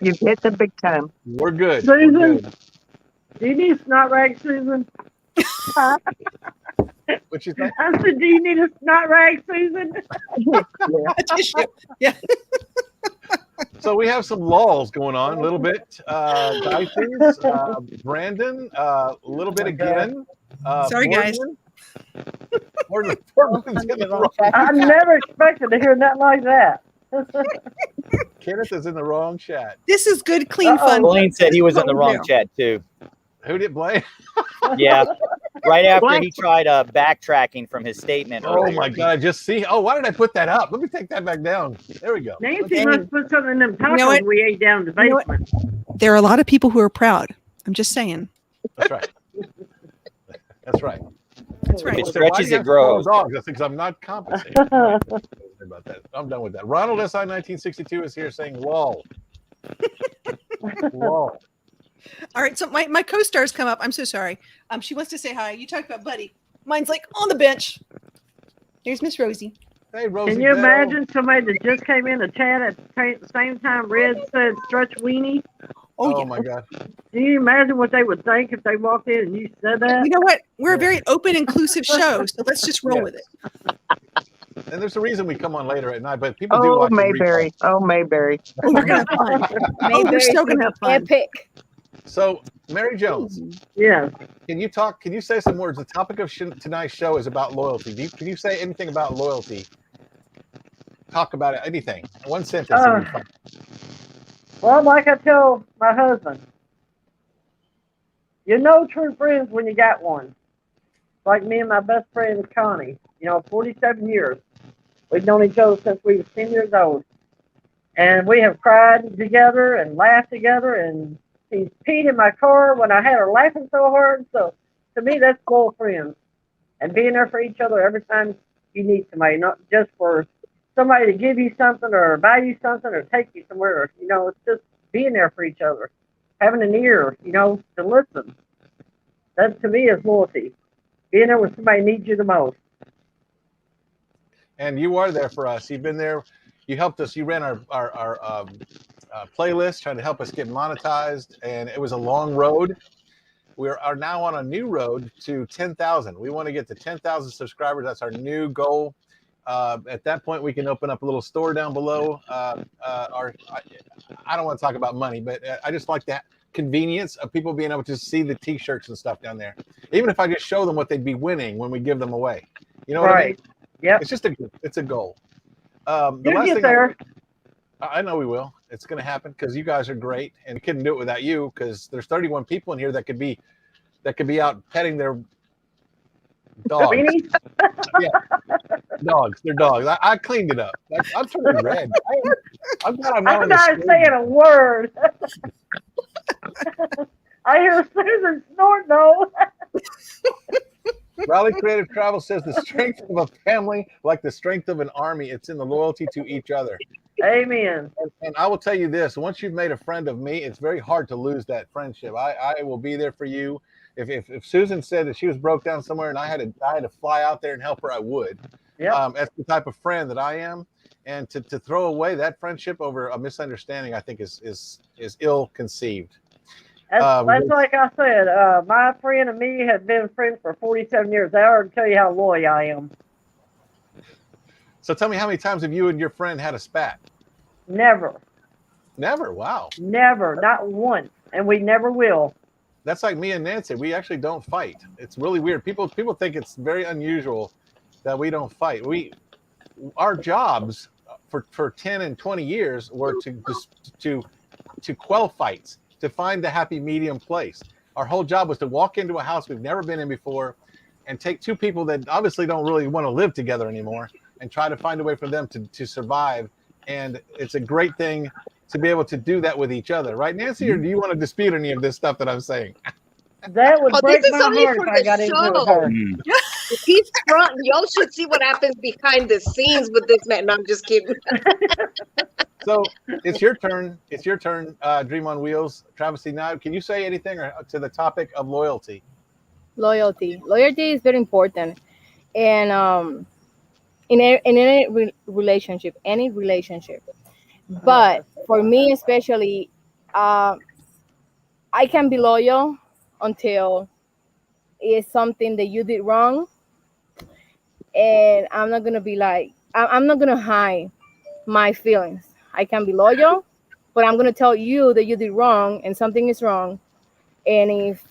F: You've hit the big time.
A: We're good.
C: Susan?
A: We're good.
C: Do you need a snot rag, Susan?
A: What you think?
C: I said, do you need a snot rag, Susan?
D: a tissue. Yeah.
A: So we have some lulls going on a little bit. Dicings, Brandon, a little bit again.
D: Sorry, guys.
A: Portland's in the wrong.
C: I never expected to hear nothing like that.
A: Kenneth is in the wrong chat.
D: This is good, clean fun.
E: Blaine said he was in the wrong
D: Yeah.
E: chat too.
A: Who did Blaine?
E: Yeah. Right after he tried backtracking from his statement.
A: Oh
E: earlier.
A: my God! Just see. Oh, why did I put that up? Let me take that back down. There we go.
C: Nancy must put something in them tacos
D: know what?
C: we ate down in the basement.
D: There are a lot of people who are proud. I'm just saying.
A: That's right. That's right.
D: That's right.
E: It
A: Well, so why do
E: stretches,
A: you
E: it
A: have to call
E: grows.
A: Dogs. That's because I'm not compensated. About that. I'm done with that. Ronald SI 1962 is here saying "lol." Lol.
D: All right. So my co-stars come up. I'm so sorry. She wants to say hi. You talked about Buddy. Mine's like on the bench. Here's Miss Rosie.
A: Hey, Rosie.
C: Can you
A: Bell.
C: imagine somebody that just came in the chat at the same time Red said stretch weenie?
A: Oh,
D: yeah.
A: my God.
C: Can you imagine what they would think if they walked in and you said that?
D: You know what? We're a very open, inclusive show, so let's just roll with it.
A: And there's a reason we come on later at night, but people do
F: Oh,
A: watch the replay.
F: Mayberry. Oh, Mayberry.
D: Oh, we're gonna have fun. Oh, we're still gonna have fun.
G: Epic.
A: So, Mary Jones,
C: Yeah.
A: can you say some words? The topic of tonight's show is about loyalty. Can you say anything about loyalty? Talk about it, anything. One sentence. would be fine.
C: Well, like I tell my husband, you know true friends when you got one. Like me and my best friend Connie, 47 years. We've known each other since we were 10 years old. and we have cried together and laughed together, and she's peed in my car when I had her laughing so hard. So to me, that's full friends, and being there for each other every time you need somebody, not just for somebody to give you something or buy you something or take you somewhere. You know, it's just being there for each other, having an ear, you know, to listen. That to me is loyalty. Being there when somebody needs you the most.
A: And you are there for us. You've been there. You helped us. You ran our playlist, trying to help us get monetized, and it was a long road. We are now on a new road to 10,000. We want to get to 10,000 subscribers. That's our new goal. At that point, we can open up a little store down below. I don't want to talk about money, but I just like that convenience of people being able to see the T-shirts and stuff down there. Even if I just show them what they'd be winning when we give them away. You know what I mean?
C: Yep.
A: It's a goal. The
C: You'll
A: last
C: get
A: thing
C: there.
A: I know we will. It's going to happen because you guys are great, and we couldn't do it without you. Because there's 31 people in here that could be out petting their dogs.
C: Beanies?
A: Yeah, dogs. They're dogs. I cleaned it up. I'm turning red. I'm glad I'm not
C: I'm
A: on the
C: not
A: screen.
C: saying a word. I hear Susan snort though.
A: Raleigh Creative Travel says the strength of a family, like the strength of an army, it's in the loyalty to each other.
C: Amen.
A: And I will tell you this: once you've made a friend of me, it's very hard to lose that friendship. I will be there for you. If Susan said that she was broke down somewhere and I had to fly out there and help her, I would.
C: Yep.
A: That's the type of friend that I am. And to throw away that friendship over a misunderstanding, I think is ill conceived.
C: That's like I said. My friend and me have been friends for 47 years. I already tell you how loyal I am.
A: So tell me, how many times have you and your friend had a spat?
C: Never.
A: Never. Wow.
C: Never. Not once. And we never will.
A: That's like me and Nancy. We actually don't fight. It's really weird. People think it's very unusual that we don't fight. Our jobs for 10 and 20 years were to quell fights, to find the happy medium place. Our whole job was to walk into a house we've never been in before and take two people that obviously don't really want to live together anymore and try to find a way for them to survive. And it's a great thing to be able to do that with each other. Right, Nancy? Or do you want to dispute any of this stuff that I'm saying?
C: That would break
B: this is
C: my
B: only
C: heart
B: for
C: if I
B: the
C: got into it with
B: show.
C: her.
B: If he's front, y'all should see what happens behind the scenes with this man. No, I'm just kidding.
A: So it's your turn. It's your turn, Dream on Wheels. Travesty, now, can you say anything to the topic of loyalty?
G: Loyalty is very important, and in any relationship, but for me especially, I can be loyal until it's something that you did wrong, and I'm not gonna be like, I'm not gonna hide my feelings. I can be loyal, but I'm gonna tell you that you did wrong and something is wrong. And if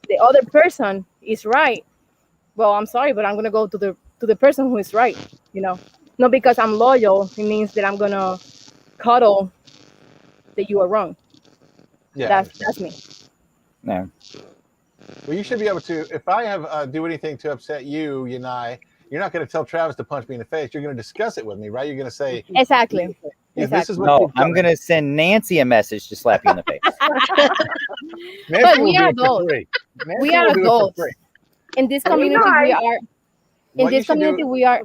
G: the other person is right, well, I'm sorry, but I'm gonna go to the person who is right. You know, not because I'm loyal, it means that I'm gonna cuddle that you are wrong.
A: Yeah,
G: That's me.
E: No.
A: well, you should be able to. If I have do anything to upset you, you're not going to tell Travis to punch me in the face. You're going to discuss it with me, right? You're going to say,
G: Exactly.
A: This is what
E: No,
A: you've
E: I'm
A: done."
E: gonna send Nancy a message to slap you in the face.
A: Nancy
G: But
A: will
G: we
A: do
G: are
A: it for
G: adults.
A: free. Nancy
G: We are
A: will do it for
G: adults.
A: free.
G: In this
C: Be
G: community, we
C: nice.
G: are. In
A: What you
G: this
A: should do-
G: community, we are.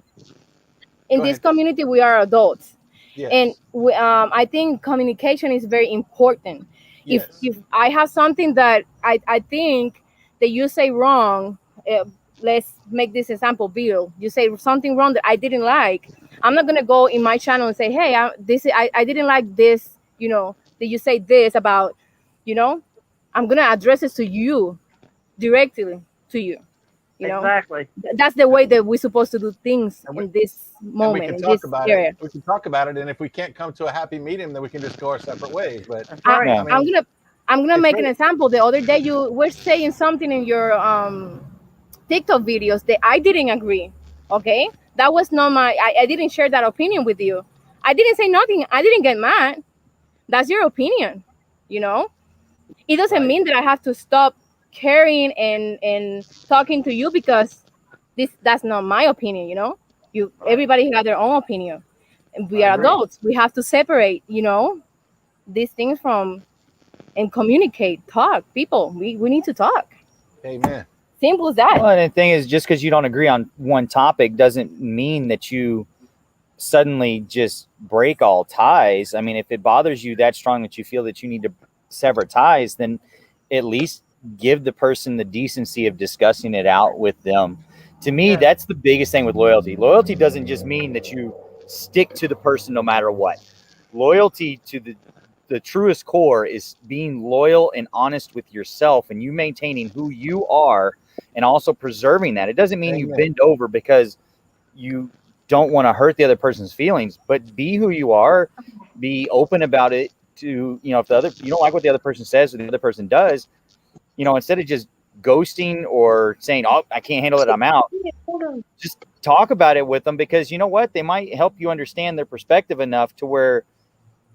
G: In
A: Go
G: this
A: ahead.
G: community, we are adults.
A: Yes.
G: And I think communication is very important.
A: Yes.
G: If I have something that I think that you say wrong, let's make this example, Bill. You say something wrong that I didn't like. I'm not gonna go in my channel and say, hey, I didn't like this. You know, that you say this about. You know, I'm gonna address it to you directly to you. You know,
C: Exactly.
G: that's the way that we're supposed to do things
A: And we-
G: in this
A: And we
G: moment,
A: can
G: in
A: talk
G: this
A: about
G: area.
A: it. We can talk about it, and if we can't come to a happy medium, then we can just go our separate ways. But
C: That's right.
E: Yeah.
G: I'm gonna
A: It's
G: make
A: very-
G: an example. The other day you were saying something in your TikTok videos that I didn't agree. Okay, that was not I didn't share that opinion with you. I didn't say nothing. I didn't get mad. That's your opinion. You know, it doesn't
A: Right.
G: mean that I have to stop caring and talking to you because that's not my opinion. You know,
A: Right.
G: everybody has their own opinion. We
A: I
G: are
A: agree.
G: adults. We have to separate, these things from and communicate, talk. People, we need to talk.
A: Amen.
G: Simple as that.
E: Well, and the thing is, just because you don't agree on one topic doesn't mean that you suddenly just break all ties. I mean, if it bothers you that strong that you feel that you need to sever ties, then at least give the person the decency of discussing it out with them. To me, that's the biggest thing with loyalty. Loyalty doesn't just mean that you stick to the person no matter what. Loyalty to the truest core is being loyal and honest with yourself, and you maintaining who you are and also preserving that. It doesn't mean you
A: Amen.
E: bend over because you don't want to hurt the other person's feelings, but be who you are, be open about it. To, if you don't like what the other person says or the other person does, instead of just ghosting or saying, oh, I can't handle it, I'm out, just talk about it with them, because you know what, they might help you understand their perspective enough to where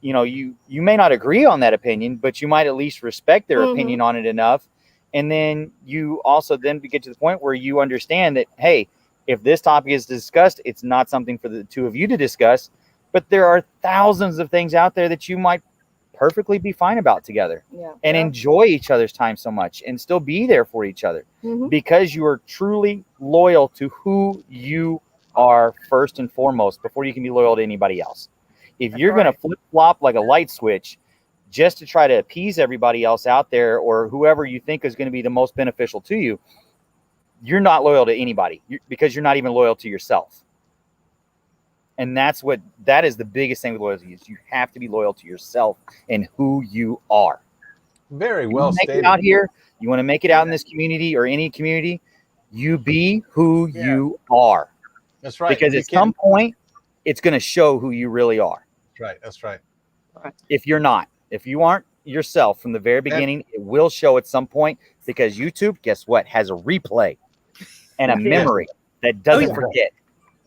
E: you may not agree on that opinion, but you might at least respect their opinion on it enough. And then you also then get to the point where you understand that, hey, if this topic is discussed, it's not something for the two of you to discuss, but there are thousands of things out there that you might perfectly be fine about together, and enjoy each other's time so much and still be there for each other because you are truly loyal to who you are first and foremost before you can be loyal to anybody else. If you're going to flip-flop like a light switch just to try to appease everybody else out there or whoever you think is going to be the most beneficial to you, you're not loyal to anybody because you're not even loyal to yourself. And that is the biggest thing with loyalty is you have to be loyal to yourself and who you are.
A: Very well stated.
E: Out here, you want to make it out in this community or any community, you be who you are.
A: That's right.
E: Because at some point, it's going to show who you really are.
A: That's right. That's right.
E: If you aren't yourself from the very beginning, it will show at some point, because YouTube, guess what, has a replay and a memory that doesn't forget.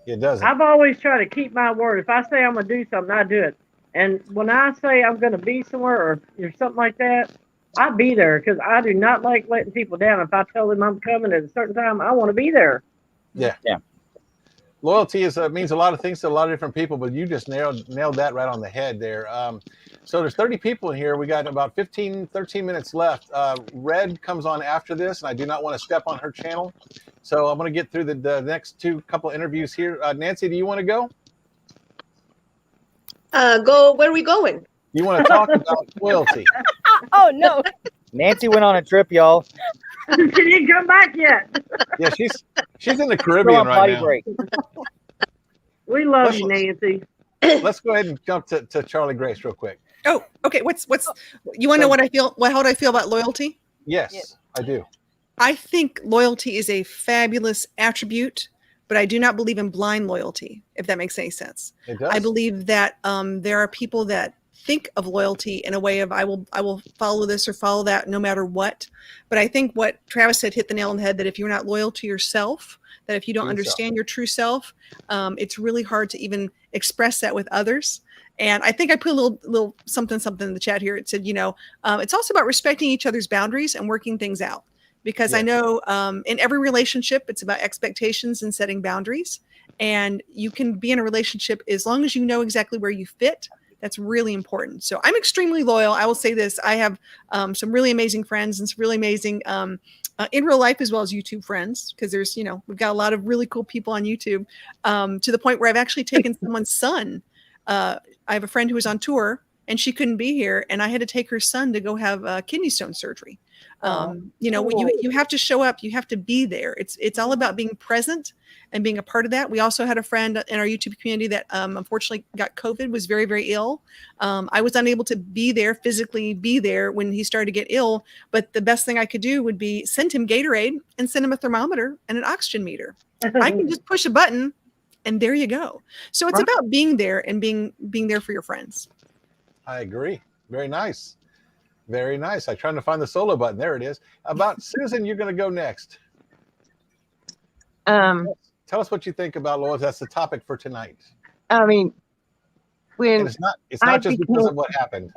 A: It doesn't.
C: I've always tried to keep my word. If I say I'm going to do something, I do it. And when I say I'm going to be somewhere or something like that, I'll be there, because I do not like letting people down. If I tell them I'm coming at a certain time, I want to be there.
A: Yeah. Loyalty means a lot of things to a lot of different people, but you just nailed that right on the head there. So there's 30 people in here. We got about 13 minutes left. Red comes on after this, and I do not want to step on her channel. So I'm going to get through the next couple interviews here. Nancy, do you want to go?
B: Go. Where are we going?
A: You want to talk about loyalty?
G: Oh no.
E: Nancy went on a trip, y'all.
C: She didn't come back yet.
A: Yeah, she's in the Caribbean right now.
E: Break.
C: We love you, Nancy.
A: Let's go ahead and jump to Charlie Grace real quick.
D: Oh, okay. What's you want to know what I feel? How do I feel about loyalty?
A: Yes, I do.
D: I think loyalty is a fabulous attribute, but I do not believe in blind loyalty, if that makes any sense.
A: It does.
D: I believe that there are people that think of loyalty in a way of I will follow this or follow that no matter what. But I think what Travis said hit the nail on the head, that if you're not loyal to yourself, that if you don't understand your true self, it's really hard to even express that with others. And I think I put a little something in the chat here. It said, it's also about respecting each other's boundaries and working things out. Because I know in every relationship, it's about expectations and setting boundaries. And you can be in a relationship as long as you know exactly where you fit. That's really important. So I'm extremely loyal. I will say this. I have some really amazing friends and some really amazing in real life as well as YouTube friends, because there's, we've got a lot of really cool people on YouTube to the point where I've actually taken someone's son. I have a friend who was on tour and she couldn't be here, and I had to take her son to go have kidney stone surgery. You have to show up, you have to be there. It's all about being present and being a part of that. We also had a friend in our YouTube community that unfortunately got COVID, was very, very ill. I was unable to physically be there when he started to get ill, but the best thing I could do would be send him Gatorade and send him a thermometer and an oxygen meter. I can just push a button and there you go. So it's about being there and being there for your friends.
A: I agree. Very nice. Very nice. I'm trying to find the solo button. There it is. About Susan, you're going to go next. Tell us what you think about loyalty. That's the topic for tonight.
F: I mean, when
A: it's not just because of what happened.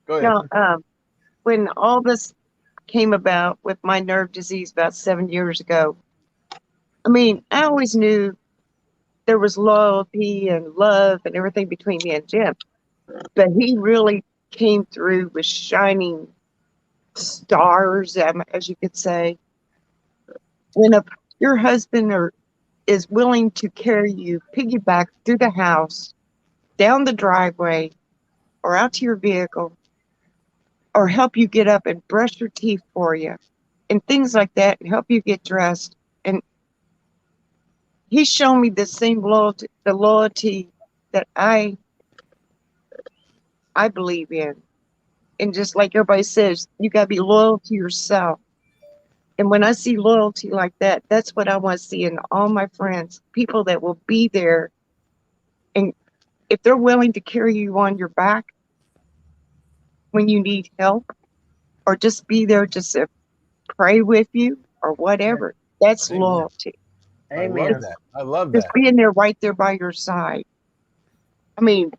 A: Go ahead.
F: No, when all this came about with my nerve disease about 7 years ago, I mean, I always knew there was loyalty and love and everything between me and Jim. But he really came through with shining stars, as you could say. When your husband is willing to carry you piggyback through the house, down the driveway, or out to your vehicle, or help you get up and brush your teeth for you, and things like that, and help you get dressed. And he's shown me the same loyalty, the loyalty that I believe in. And just like everybody says, you got to be loyal to yourself. And when I see loyalty like that, that's what I want to see in all my friends, people that will be there. And if they're willing to carry you on your back when you need help, or just be there just to pray with you or whatever, that's
A: Amen.
F: loyalty.
C: Amen.
A: I love
F: Just
A: that.
F: being there right there by your side. I mean,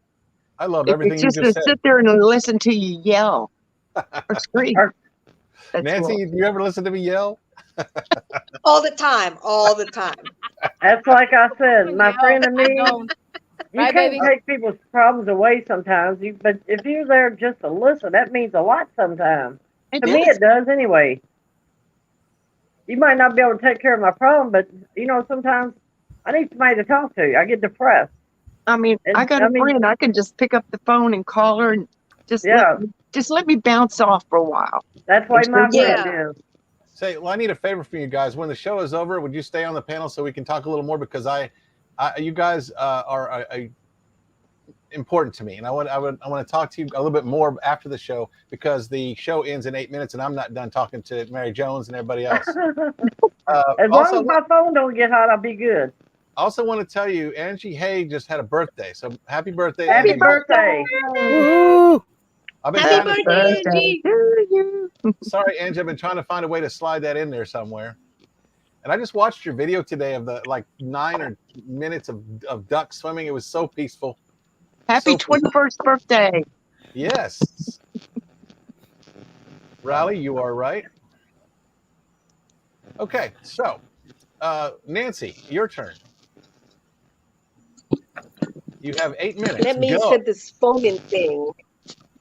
A: I love
F: it's
A: everything you
F: just
A: just
F: to
A: said.
F: sit there and listen to you yell or scream. That's
A: Nancy,
F: loyalty.
A: you ever listen to me yell?
B: All the time, all the time.
C: That's like I said, my friend and me,
G: Don't.
C: you
G: Right,
C: can't
G: baby?
C: take people's problems away sometimes. But if you're there just to listen, that means a lot sometimes.
F: It
C: To me,
F: is.
C: it does anyway. You might not be able to take care of my problem, but sometimes I need somebody to talk to. I get depressed.
F: I mean, I got a friend. I can just pick up the phone and call her and just let me bounce off for a while.
C: That's why my
B: Yeah.
C: friend is.
A: Say, well, I need a favor from you guys. When the show is over, would you stay on the panel so we can talk a little more? Because you guys are important to me, and I want to talk to you a little bit more after the show, because the show ends in 8 minutes, and I'm not done talking to Mary Jones and everybody else.
C: As long as my phone don't get hot, I'll be good.
A: I also want to tell you, Angie Hay just had a birthday, so happy birthday!
C: Happy
A: Angie.
C: birthday!
E: Woo!
A: I've been
B: Happy
A: trying to
B: birthday, Angie.
F: to you.
A: Sorry, Angie, I've been trying to find a way to slide that in there somewhere. And I just watched your video today of the 9 minutes of ducks swimming. It was so peaceful.
F: Happy
A: So
F: 21st birthday.
A: Yes. Riley, you are right. Okay, so Nancy, your turn. You have 8 minutes.
B: Let me
A: Go.
B: set this phone in thing.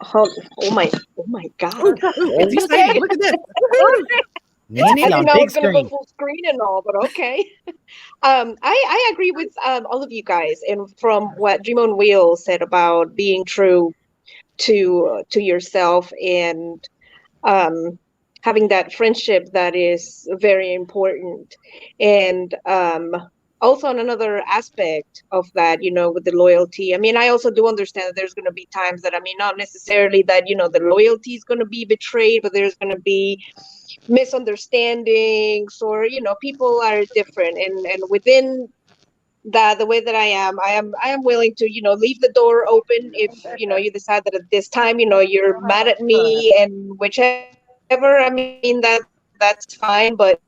B: Oh my God.
D: It's exciting. Look at this.
E: Nancy
B: I
E: on
B: didn't know I
E: big
B: was gonna go
E: screen.
B: full screen and all, but okay. I agree with all of you guys, and from what Dream on Wheel said about being true to yourself, and having that friendship that is very important. And also on another aspect of that, with the loyalty, I mean, I also do understand that there's going to be times that, I mean, not necessarily that, the loyalty is going to be betrayed, but there's going to be misunderstandings, or, people are different. And within the way that I am willing to, leave the door open if, you decide that at this time, you're mad at me, and whichever, I mean, that's fine. But,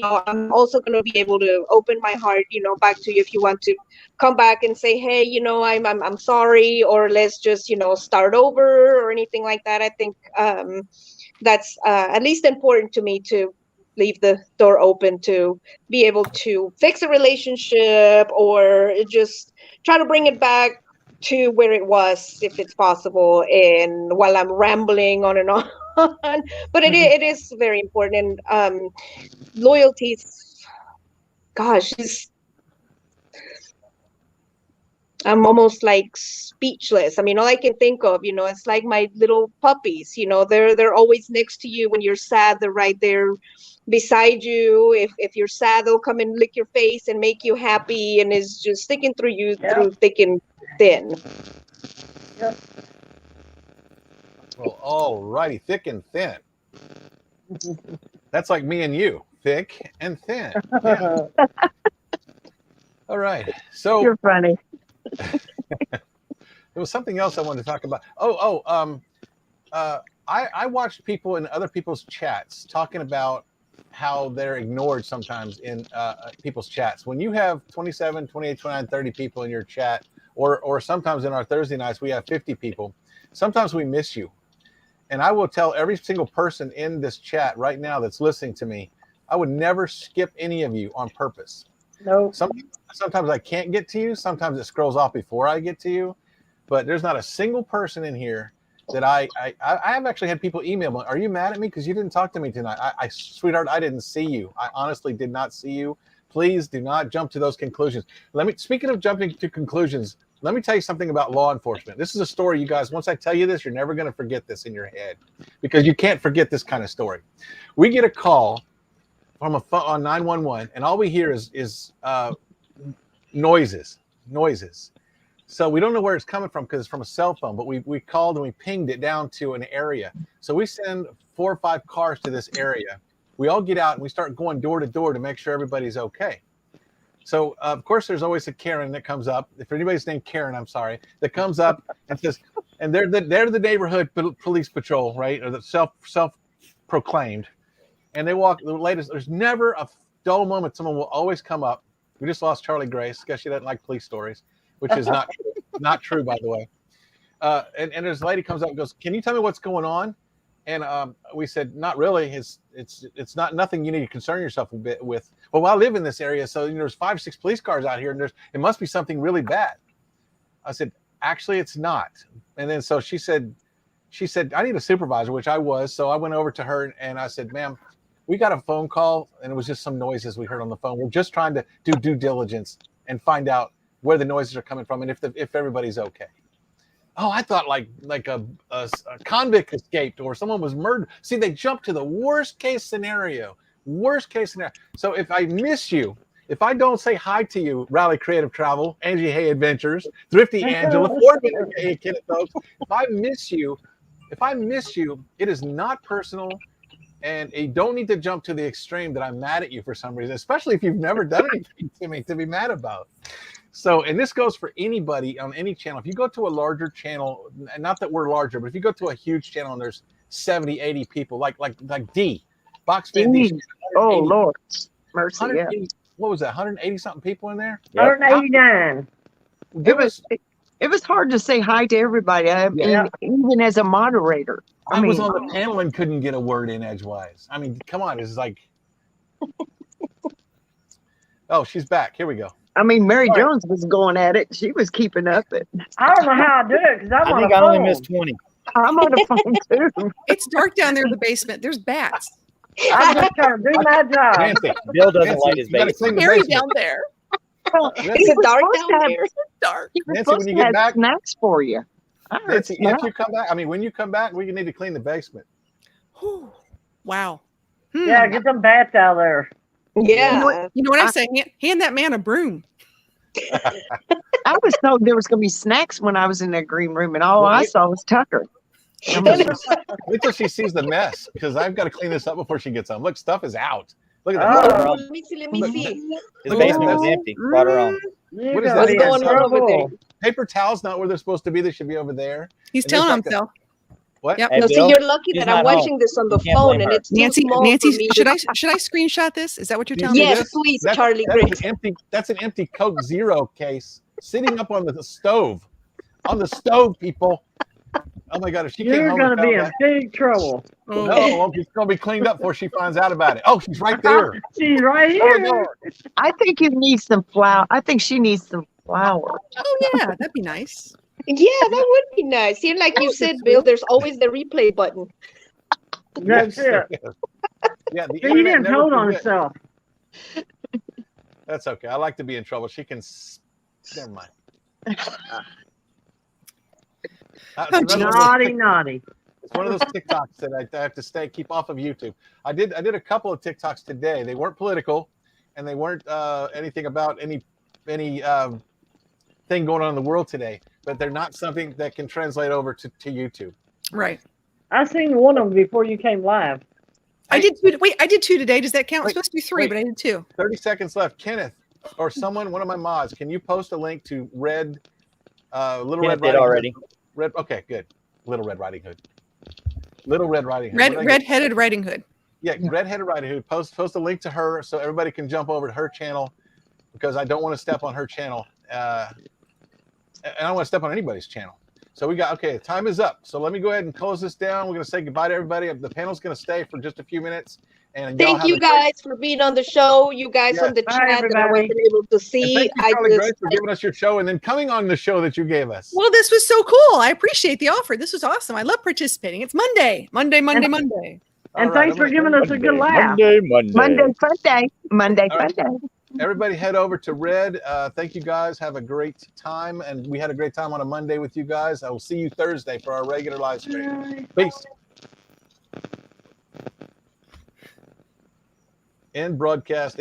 B: I'm also going to be able to open my heart, back to you if you want to come back and say, hey, I'm sorry, or let's just, start over or anything like that. I think that's at least important to me, to leave the door open to be able to fix a relationship, or just try to bring it back to where it was, if it's possible. And while I'm rambling on and on, but it is very important. And loyalty, gosh, I'm almost like speechless. I mean, all I can think of, it's like my little puppies, they're always next to you when you're sad. They're right there beside you. If you're sad, they'll come and lick your face and make you happy, and is just sticking through you through thick and thin.
C: Yep.
A: Well, all righty, thick and thin. That's like me and you, thick and thin. Yeah. All right. So
F: You're funny.
A: there was something else I wanted to talk about. I watched people in other people's chats talking about how they're ignored sometimes in people's chats. When you have 27, 28, 29, 30 people in your chat, or sometimes in our Thursday nights, we have 50 people. Sometimes we miss you. And I will tell every single person in this chat right now that's listening to me, I would never skip any of you on purpose.
C: Nope.
A: Sometimes I can't get to you. Sometimes it scrolls off before I get to you. But there's not a single person in here that I have actually had people email me. Are you mad at me because you didn't talk to me tonight? Sweetheart, I didn't see you. I honestly did not see you. Please do not jump to those conclusions. Speaking of jumping to conclusions, let me tell you something about law enforcement. This is a story, you guys. Once I tell you this, you're never going to forget this in your head because you can't forget this kind of story. We get a call from a phone on 911, and all we hear is noises. So we don't know where it's coming from because it's from a cell phone, but we called and we pinged it down to an area. So we send 4 or 5 cars to this area. We all get out and we start going door to door to make sure everybody's okay. So of course there's always a Karen that comes up. If anybody's named Karen, I'm sorry, that comes up and says, and they're the neighborhood police patrol, right? Or the self-proclaimed. And they walk the latest. There's never a dull moment. Someone will always come up. We just lost Charlie Grace. Guess she doesn't like police stories, which is not true, by the way. And there's a lady comes up and goes, "Can you tell me what's going on?" And we said, "Not really. It's not nothing you need to concern yourself a bit with." Well, I live in this area, so there's 5 or 6 police cars out here, and it must be something really bad. I said, "Actually, it's not." And then so she said, "I need a supervisor," which I was. So I went over to her and I said, "Ma'am, we got a phone call, and it was just some noises we heard on the phone. We're just trying to do due diligence and find out where the noises are coming from and if everybody's okay." Oh, I thought like a convict escaped or someone was murdered. See, they jumped to the worst case scenario. So if I miss you, if I don't say hi to you, Rally Creative Travel, Angie Hay Adventures, Thrifty Angela, Hey Kenneth Oaks, if I miss you, it is not personal. And you don't need to jump to the extreme that I'm mad at you for some reason, especially if you've never done anything to me to be mad about. So, and this goes for anybody on any channel. If you go to a larger channel, and not that we're larger, but if you go to a huge channel and there's 70, 80 people, like D, Box Fan D.
F: Oh, Lord. Mercy, yeah.
A: What was that, 180 something people in there?
C: Yep. 189.
F: It was hard to say hi to everybody. I mean, even as a moderator.
A: I was on the panel and couldn't get a word in edgewise. I mean, come on. It's like, oh, she's back. Here we go.
F: I mean, Mary Jones was going at it. She was keeping up it.
C: I don't know how I do it because I'm on a phone.
E: I think I only missed 20.
F: I'm on a phone too.
D: It's dark down there in the basement. There's bats.
C: I'm just trying to do my job.
A: Nancy,
E: Bill doesn't like his basement.
D: Scary down there.
B: Is it dark down there?
D: Dark.
A: Nancy, when you get back,
F: snacks for you.
A: Nancy, if you come back, when you come back, we need to clean the basement.
D: Whew. Wow.
C: Yeah, get some bats out there.
B: Yeah.
D: You know what I say? Hand that man a broom.
F: I was told there was going to be snacks when I was in that green room, and all I saw was Tucker.
A: Wait till she sees the mess, because I've got to clean this up before she gets home. Look, stuff is out. Look at that.
B: Let me see.
E: His basement was empty. Brought her own.
A: What is that?
B: What's going on over there?
A: Paper towels not where they're supposed to be. They should be over there.
D: He's telling himself.
A: What?
D: Yep.
E: Hey,
B: No, see,
E: Bill,
B: you're lucky
E: she's
B: that I'm
E: not
B: watching
E: home.
B: this on the
E: You can't
B: phone,
E: blame
B: and
E: her.
B: it's too
D: Nancy,
B: small for me.
D: should I screenshot this? Is that what you're telling me?
B: Yes, please, Charlie Grace.
A: That's an empty Coke Zero case sitting up on the stove. On the stove, people. Oh my God! If she came
C: You're
A: home,
C: going to be in big trouble.
A: no, it's going to be cleaned up before she finds out about it. Oh, she's right there.
C: She's right here.
F: I think you need some flour. I think she needs some flour.
D: Oh yeah, that'd be nice.
B: Yeah, that would be nice. See, like you said, Bill, there's always the replay button.
C: That's it.
A: Yeah, the
C: So
A: internet
C: you didn't
A: never
C: hold on
A: forgets.
C: herself.
A: That's okay. I like to be in trouble. She can. Never mind.
C: Naughty.
A: It's one of those TikToks that I have to keep off of YouTube. I did a couple of TikToks today. They weren't political, and they weren't anything about any thing going on in the world today. But they're not something that can translate over to YouTube.
D: Right.
C: I seen one of them before you came live.
D: I did two. Wait, I did 2 today. Does that count?
A: Wait,
D: It's supposed to be 3,
A: wait.
D: but I did 2.
A: 30 seconds left. Kenneth or someone, one of my mods, can you post a link to Little Red
E: Kenneth did
A: Riding
E: already.
A: Hood? Okay, good. Little Red Riding Hood. Little Red Riding Hood.
D: Red-headed Riding Hood.
A: Yeah, Red-headed Riding Hood. Post a link to her so everybody can jump over to her channel, because I don't want to step on her channel. And I don't want to step on anybody's channel. So we got, okay, time is up. So let me go ahead and close this down. We're going to say goodbye to everybody. The panel's going to stay for just a few minutes. And y'all
B: Thank
A: have
B: you
A: a great-
B: guys for being on the show. You guys
A: Yeah.
B: on the
C: Bye,
B: chat that I
C: everybody.
B: wasn't able to
A: And
B: see.
A: thank you, Charlie Grace, for giving us your show and then coming on the show that you gave us.
D: Well, this was so cool. I appreciate the offer. This was awesome. I love participating. It's Monday. Monday.
A: All
C: And
A: right,
C: thanks for giving us a good laugh.
F: Monday fun day. Monday
A: All
F: fun
A: right.
F: day.
A: Everybody head over to Red. Thank you guys. Have a great time. And we had a great time on a Monday with you guys. I will see you Thursday for our regular live stream. Peace. End broadcast.